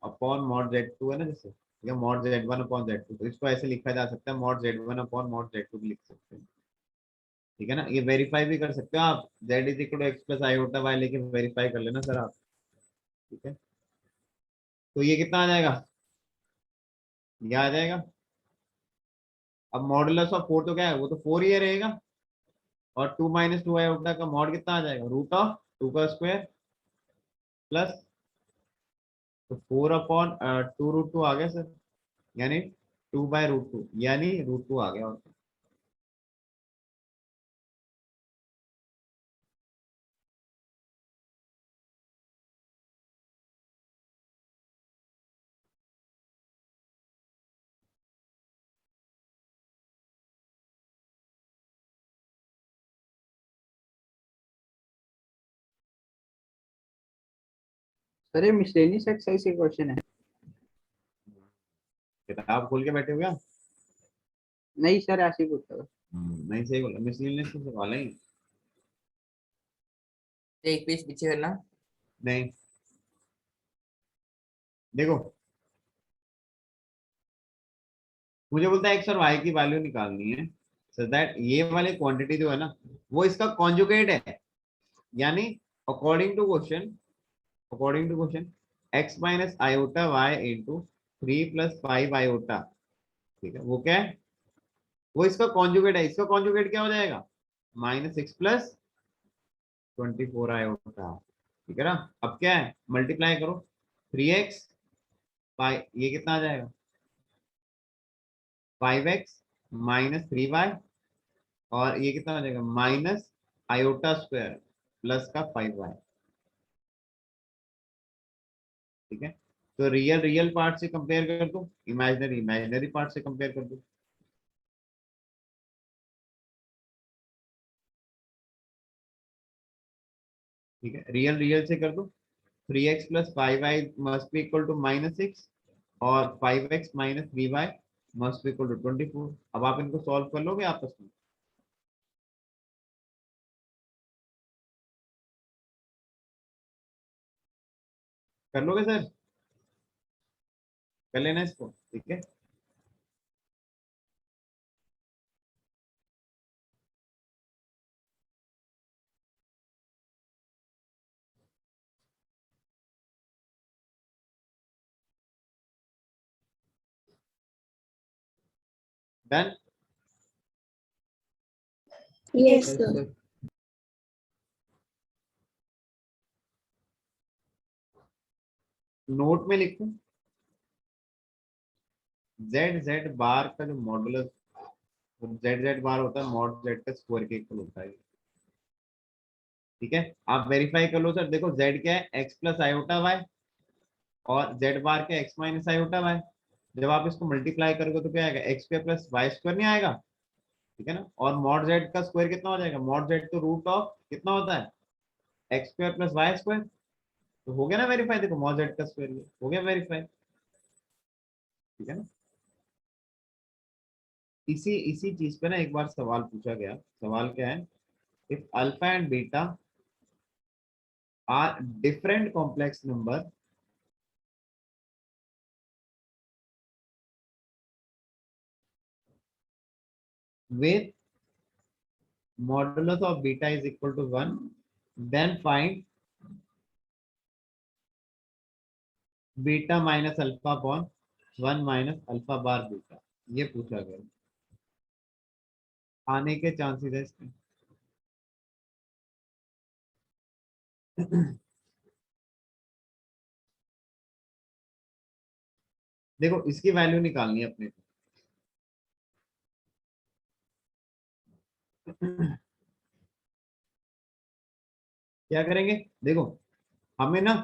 upon mod Z2 है ना, जैसे ठीक है, मॉड Z1 अपॉन Z2, तो इसको ऐसे लिखा जा सकता है, mod Z1 upon mod Z2 भी लिख सकते हैं, ठीक है ना। ये वेरीफाई भी कर सकते हो आप, Z is equal to x plus iota y लेके वेरीफाई कर लेना सर आप, ठीक है। तो ये कितना आ जाएगा, ये आ जाएगा। अब मॉडुलस ऑफ 4 तो क्या है, वो तो 4 ही रहेगा, और 2 माइनस 2 आयोटा का मॉड कितना आ जाएगा, रूट ऑफ 2 का स्क्वायर प्लस, तो 4 अपॉन 2√2 आ गया सर, यानी 2/√2, यानी √2 आ गया, और सर ये मिसलेनियस एक्सरसाइज के क्वेश्चन है। किताब खोल के बैठे हो क्या? नहीं सर ऐसे ही पूछता था। नहीं सही बोला, मिसलेनियस से सवाल है। एक पेज पीछे करना। नहीं देखो, मुझे बोलता है एक्स और वाई की वैल्यू निकालनी है, सो दैट ये वाली क्वांटिटी जो है ना वो इसका कॉन्जुगेट है, यानी according to question x minus iota y into 3 plus 5 iota, ठीक है, वो क्या है, वो इसका कॉन्जुगेट है। इसका कॉन्जुगेट क्या हो जाएगा, -6 प्लस 24 आयोटा, ठीक है ना। अब क्या है, मल्टीप्लाई करो 3x, ये कितना आ जाएगा 5x माइनस 3y, और ये कितना हो जाएगा माइनस आयोटा स्क्वायर प्लस का 5y, ठीक है। तो रियल रियल पार्ट से कंपेयर कर दो, इमेजिनरी इमेजिनरी पार्ट से कंपेयर कर दो। ठीक है, रियल रियल से कर दो, 3x plus 5y must be equal to -6 और 5x minus 3y must be equal to 24। अब आप इनको सॉल्व कर लोगे आपस में? कर लोगे सर? कर लेना इसको, ठीक है। Done. Yes, Yes, sir. sir. Note में लिखो, जेड जेड बार का जो मॉडुलस, जेड जेड बार होता है मॉड जेड का स्क्वायर के इक्वल होता है, ठीक है। आप वेरीफाई कर लो सर, देखो जेड क्या है, एक्स प्लस आयोटा वाई, और जेड बार क्या है, एक्स माइनस आयोटा वाई। जब आप इसको मल्टीप्लाई करोगे तो क्या आएगा, x square plus y square नहीं आएगा, ठीक है ना। और मॉड जेड का स्क्वायर कितना हो जाएगा, मॉड जेड तो रूट ऑफ कितना होता है, x square plus y square. तो हो गया ना वेरीफाई, देखो मॉड जेड का स्क्वायर हो गया वेरीफाई, ठीक है ना। इसी इसी चीज पे ना एक बार सवाल पूछा गया, सवाल क्या है, if alpha and beta are different complex number with modulus of beta is equal to 1, then find beta minus alpha upon 1 minus alpha bar beta। ये पूछा गया, आने के चांसेस है इसके। देखो इसकी वैल्यू निकालनी है अपने को, क्या करेंगे, देखो हमें ना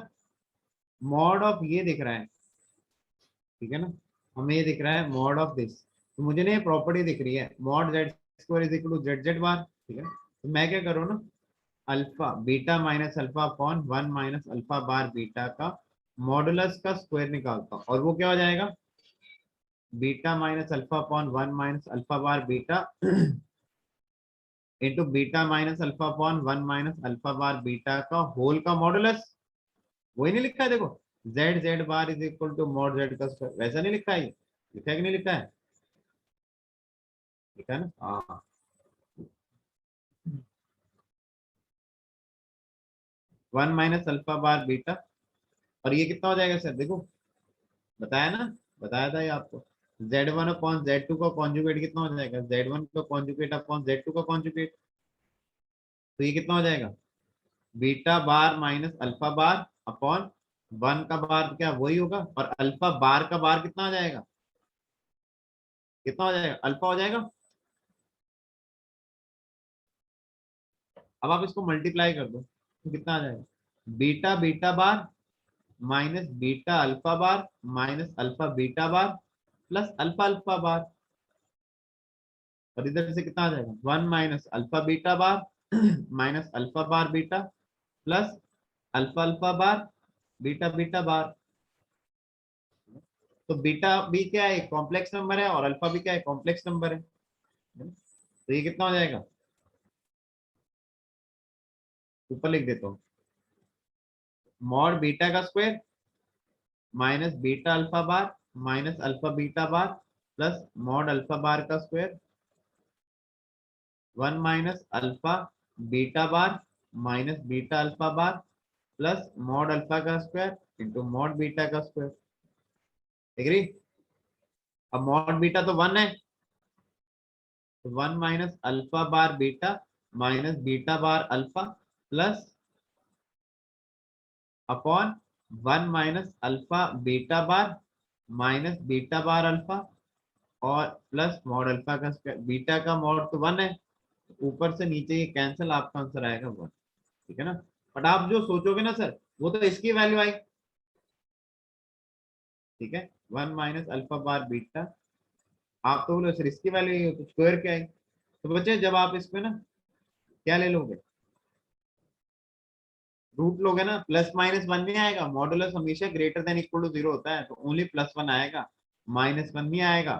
मॉड ऑफ ये दिख रहा है, ठीक है ना, हमें ये दिख रहा है मॉड ऑफ दिस, तो मुझे ना ये प्रॉपर्टी दिख रही है mod z square is equal to z z bar, ठीक है। तो मैं क्या करूँ ना, alpha beta minus alpha upon 1 minus alpha bar beta का मॉडुलस का स्क्वायर निकालता हूँ, और वो क्या हो जाएगा, beta minus alpha upon 1 minus alpha bar beta into beta minus alpha upon 1 minus alpha bar beta का होल का मॉडुलस। वही नहीं लिखा है, देखो Z z bar is equal to mod z का स्क्वायर, वैसा नहीं लिखा है, ये लिखा है कि नहीं लिखा है, लिखा है ना, हाँ। 1 माइनस अल्फा बार बीटा, और ये कितना हो जाएगा सर, देखो बताया ना, बताया था ये आपको, Z1 अपॉन Z2 का कॉन्जुगेट कितना हो जाएगा, Z1 का कॉन्जुगेट अपॉन Z2 का कॉन्जुगेट, तो ये कितना हो जाएगा, beta bar minus alpha bar upon 1 का बार क्या वही होगा, और अल्फा बार का बार कितना हो जाएगा, कितना हो जाएगा, अल्फा हो जाएगा। अब आप इसको मल्टीप्लाई कर दो तो कितना आ जाएगा, beta beta bar minus beta alpha bar minus alpha beta bar plus alpha alpha bar, और इधर से कितना आ जाएगा, 1 minus alpha beta bar minus alpha bar beta plus alpha alpha bar beta beta bar. तो बीटा भी क्या है, कॉम्प्लेक्स नंबर है, और अल्फा भी क्या है, कॉम्प्लेक्स नंबर है। तो ये कितना हो जाएगा, ऊपर लिख देता हूँ, मॉड बीटा का square minus beta alpha bar minus alpha beta bar plus mod alpha bar का square 1 minus alpha beta bar minus beta alpha bar plus mod alpha का स्क्वायर इंटू मॉड बीटा का square. Agree? अब mod beta तो 1 है, तो 1 minus alpha bar beta minus beta bar alpha plus upon 1 minus alpha beta bar minus beta bar alpha और plus mod alpha का square. Beta का mod तो 1 है, ऊपर से नीचे ये कैंसिल, आपका आंसर आएगा 1। ठीक है ना? बट आप जो सोचोगे ना सर, वो तो इसकी वैल्यू आई। ठीक है, 1 माइनस अल्फा बार बीटा, आप तो बोलो सर इसकी वैल्यू तो स्क्वायर क्या है। तो बच्चे जब आप इसमें ना क्या ले लोगे, रूट लोगे ना, प्लस माइनस 1 नहीं आएगा, मॉडुलस हमेशा ग्रेटर देन इक्वल टू 0 होता है, तो ओनली +1 आएगा, -1 नहीं आएगा।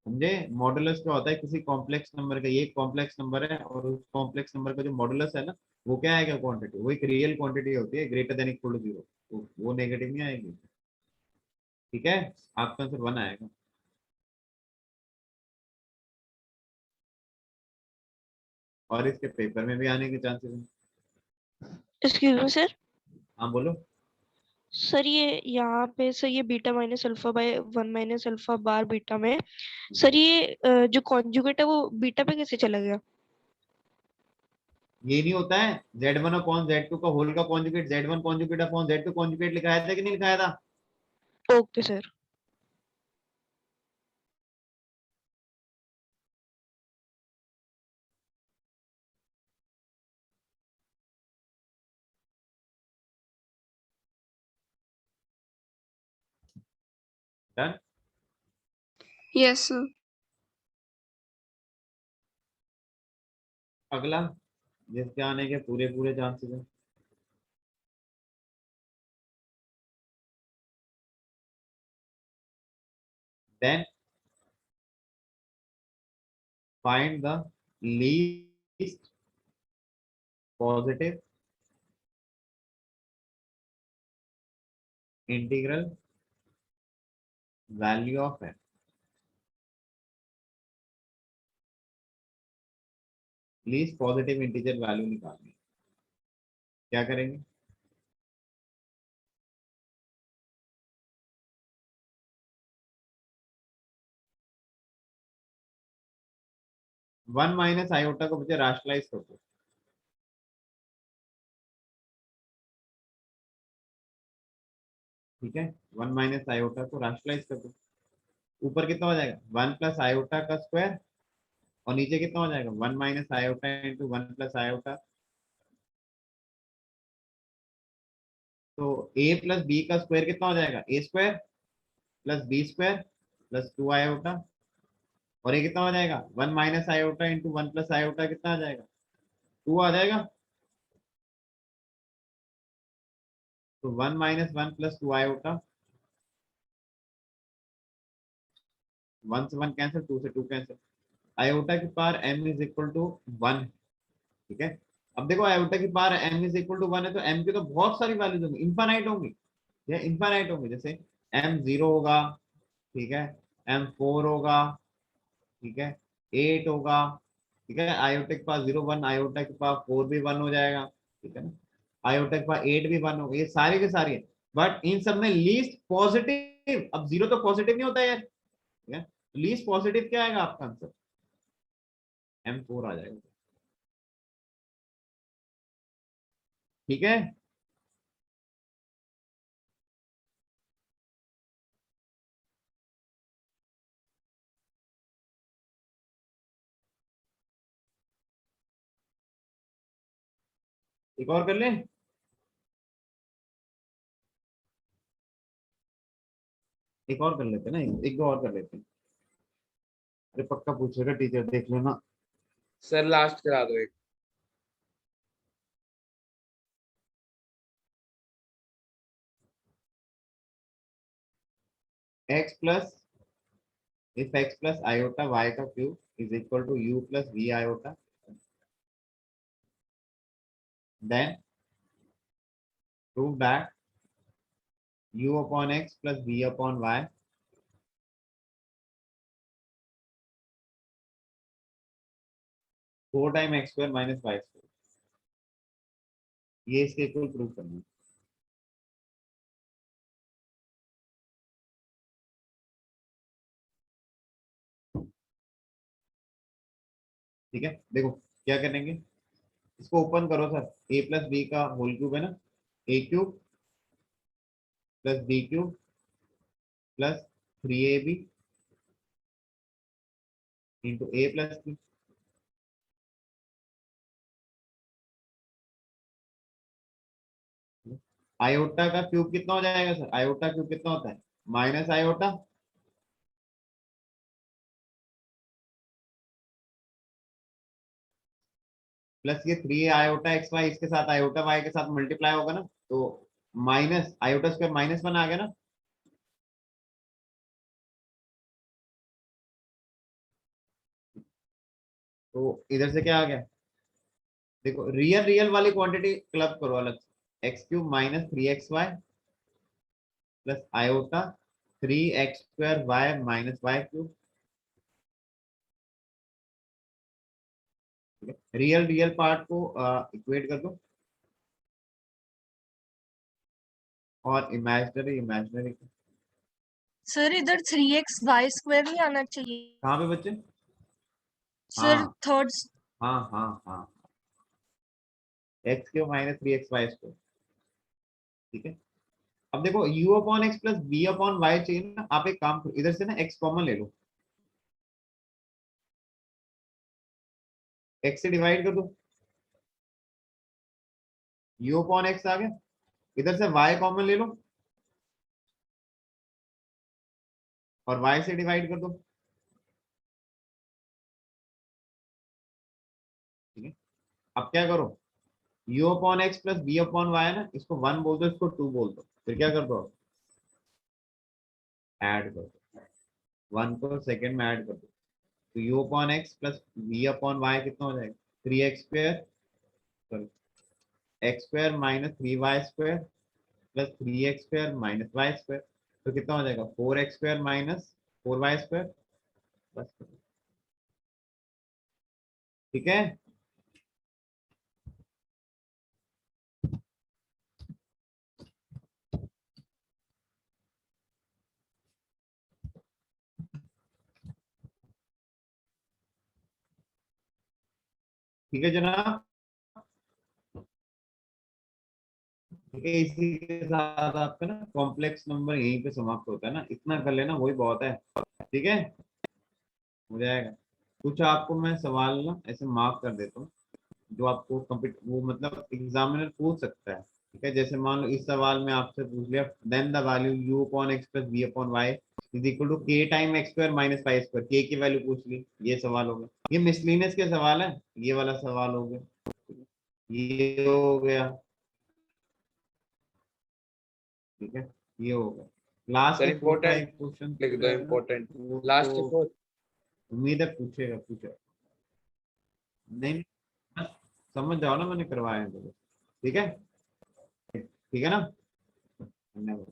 समझे? मॉडुलस क्या होता है किसी कॉम्प्लेक्स नंबर का, ये कॉम्प्लेक्स नंबर है और उस कॉम्प्लेक्स नंबर का जो मॉडुलस है ना, वो क्या आएगा, क्वांटिटी, वो एक रियल क्वांटिटी होती है ग्रेटर देन इक्वल टू 0, तो वो नेगेटिव नहीं आएगी। ठीक है, आपका आंसर 1 आएगा। और इसके पेपर में भी आने के चांसेस हैं। Excuse me sir. हाँ बोलो। सर ये यहाँ पे सर ये beta minus alpha by 1 minus alpha bar beta में सर ये जो कॉन्जुगेट है वो बीटा पे कैसे चला गया? ये नहीं होता है Z1 अपॉन Z2 का होल का conjugate, Z1 conjugate upon Z2 conjugate लिखाया था कि नहीं लिखाया था? Okay sir. Done. Yes, sir. अगला जिसके आने के पूरे पूरे चांसेस हैं, then find the least positive integral value of f। Least positive integer value निकालनी है। क्या करेंगे, वन माइनस आयोटा को बच्चे राशनलाइज कर दो। ठीक है, 1 माइनस आयोटा को राशनलाइज कर दो। ऊपर कितना हो जाएगा, 1 प्लस आयोटा का स्क्वायर, और नीचे कितना हो जाएगा, 1 minus iota into 1 plus iota. तो a प्लस बी का स्क्वायर कितना हो जाएगा, a square plus b square plus 2 iota, और ये कितना हो जाएगा, 1 minus iota into 1 plus iota कितना आ जाएगा, 2 आ जाएगा। तो 1 माइनस 1 प्लस 2 आयोटा, 1 से 1 कैंसिल, 2 से 2 कैंसिल, आयोटा की power m is equal to 1। ठीक है, अब देखो आयोटा की power m is equal to 1 है, तो m की तो बहुत सारी वैल्यूज होंगी, इनफाइनाइट होंगी, या इनफाइनाइट होंगी। जैसे m0 होगा, ठीक है, m4 होगा, ठीक है, 8 होगा, ठीक है, आयोटा के पास 0 1, आयोटा के पास 4 भी 1 हो जाएगा, ठीक है ना, आयोटा के पास 8 भी 1 होगा, ये सारे के सारे। बट इन सब में लीस्ट पॉजिटिव, अब 0 तो पॉजिटिव नहीं होता यार, ठीक है, लीस्ट पॉजिटिव क्या आएगा आपका आंसर, m4 आ जाएगा। ठीक है, एक और कर लें, एक और कर लेते हैं ना, एक दो और कर लेते हैं। अरे पक्का पूछेगा टीचर, देख लेना। सर लास्ट करा दो एक। x plus if x plus iota y का cube is equal to u plus v iota, then prove that u upon x plus v upon y 4 time x square minus y square, ये इसके equal prove करना है। ठीक है, देखो क्या करेंगे, इसको ओपन करो सर, a प्लस बी का होल क्यूब है ना, a cube plus b cube plus 3ab into a plus b, iota का क्यूब कितना हो जाएगा सर, आयोटा क्यूब कितना होता है, माइनस आयोटा प्लस ये 3 आयोटा एक्स वाई, इसके साथ आयोटा वाई के साथ मल्टीप्लाई होगा ना, तो माइनस आयोटा स्क्वायर -1 आ गया ना। तो इधर से क्या आ गया, देखो रियल रियल वाली क्वांटिटी क्लब करो अलग से, x cube minus 3xy plus iota 3x² y minus y cube. Real real part को इक्वेट कर दो और इमेजिनरी इमेजिनरी सर इधर 3x y² नहीं आना चाहिए कहाँ पे बच्चे, सर, हाँ थर्ड। हाँ हाँ हाँ, x cube minus 3xy square. ठीक है, अब देखो u upon x plus b upon y चाहिए ना, आप एक काम करो, इधर से ना x कॉमन ले लो, x से डिवाइड कर दो, u अपॉन एक्स आ गया, इधर से y कॉमन ले लो और y से डिवाइड कर दो। ठीक है, अब क्या करो, u upon x plus b upon y है ना, इसको 1 बोल दो, इसको 2 बोल दो, फिर क्या कर दो, ऐड कर दो, 1 को सेकंड में ऐड कर दो, तो u upon x plus b upon y कितना हो जाएगा, 3x² sorry x² minus 3y² plus 3x² minus y², तो कितना हो जाएगा 4x² माइनस 4y²। बस, ठीक है, ठीक है जनाब। ठीक है, इसी के साथ आपका ना कॉम्प्लेक्स नंबर यहीं पे समाप्त होता है ना, इतना कर लेना वही बहुत है। ठीक है, हो जाएगा। कुछ आपको मैं सवाल ना ऐसे मार्क कर देता हूँ जो आपको वो मतलब एग्जामिनर पूछ सकता है। ठीक है, जैसे मान लो इस सवाल में आपसे पूछ लिया, then the value u upon x plus b upon y is equal to k time x square minus y square, k की वैल्यू पूछ ली, ये सवाल हो गया। ये मिसलिनियस के सवाल है, ये वाला सवाल हो गया, ये हो गया। ठीक है, ये हो गया। लास्ट सर में फोर्थ का इम्पोर्टेंट एक क्वेश्चन लिख दो, इम्पोर्टेंट लास्ट तो फोर्थ। उम्मीद है पूछेगा, नहीं बस समझ जाओ ना, मैंने करवाया है तो। ठीक है, ठीक है ना, धन्यवाद।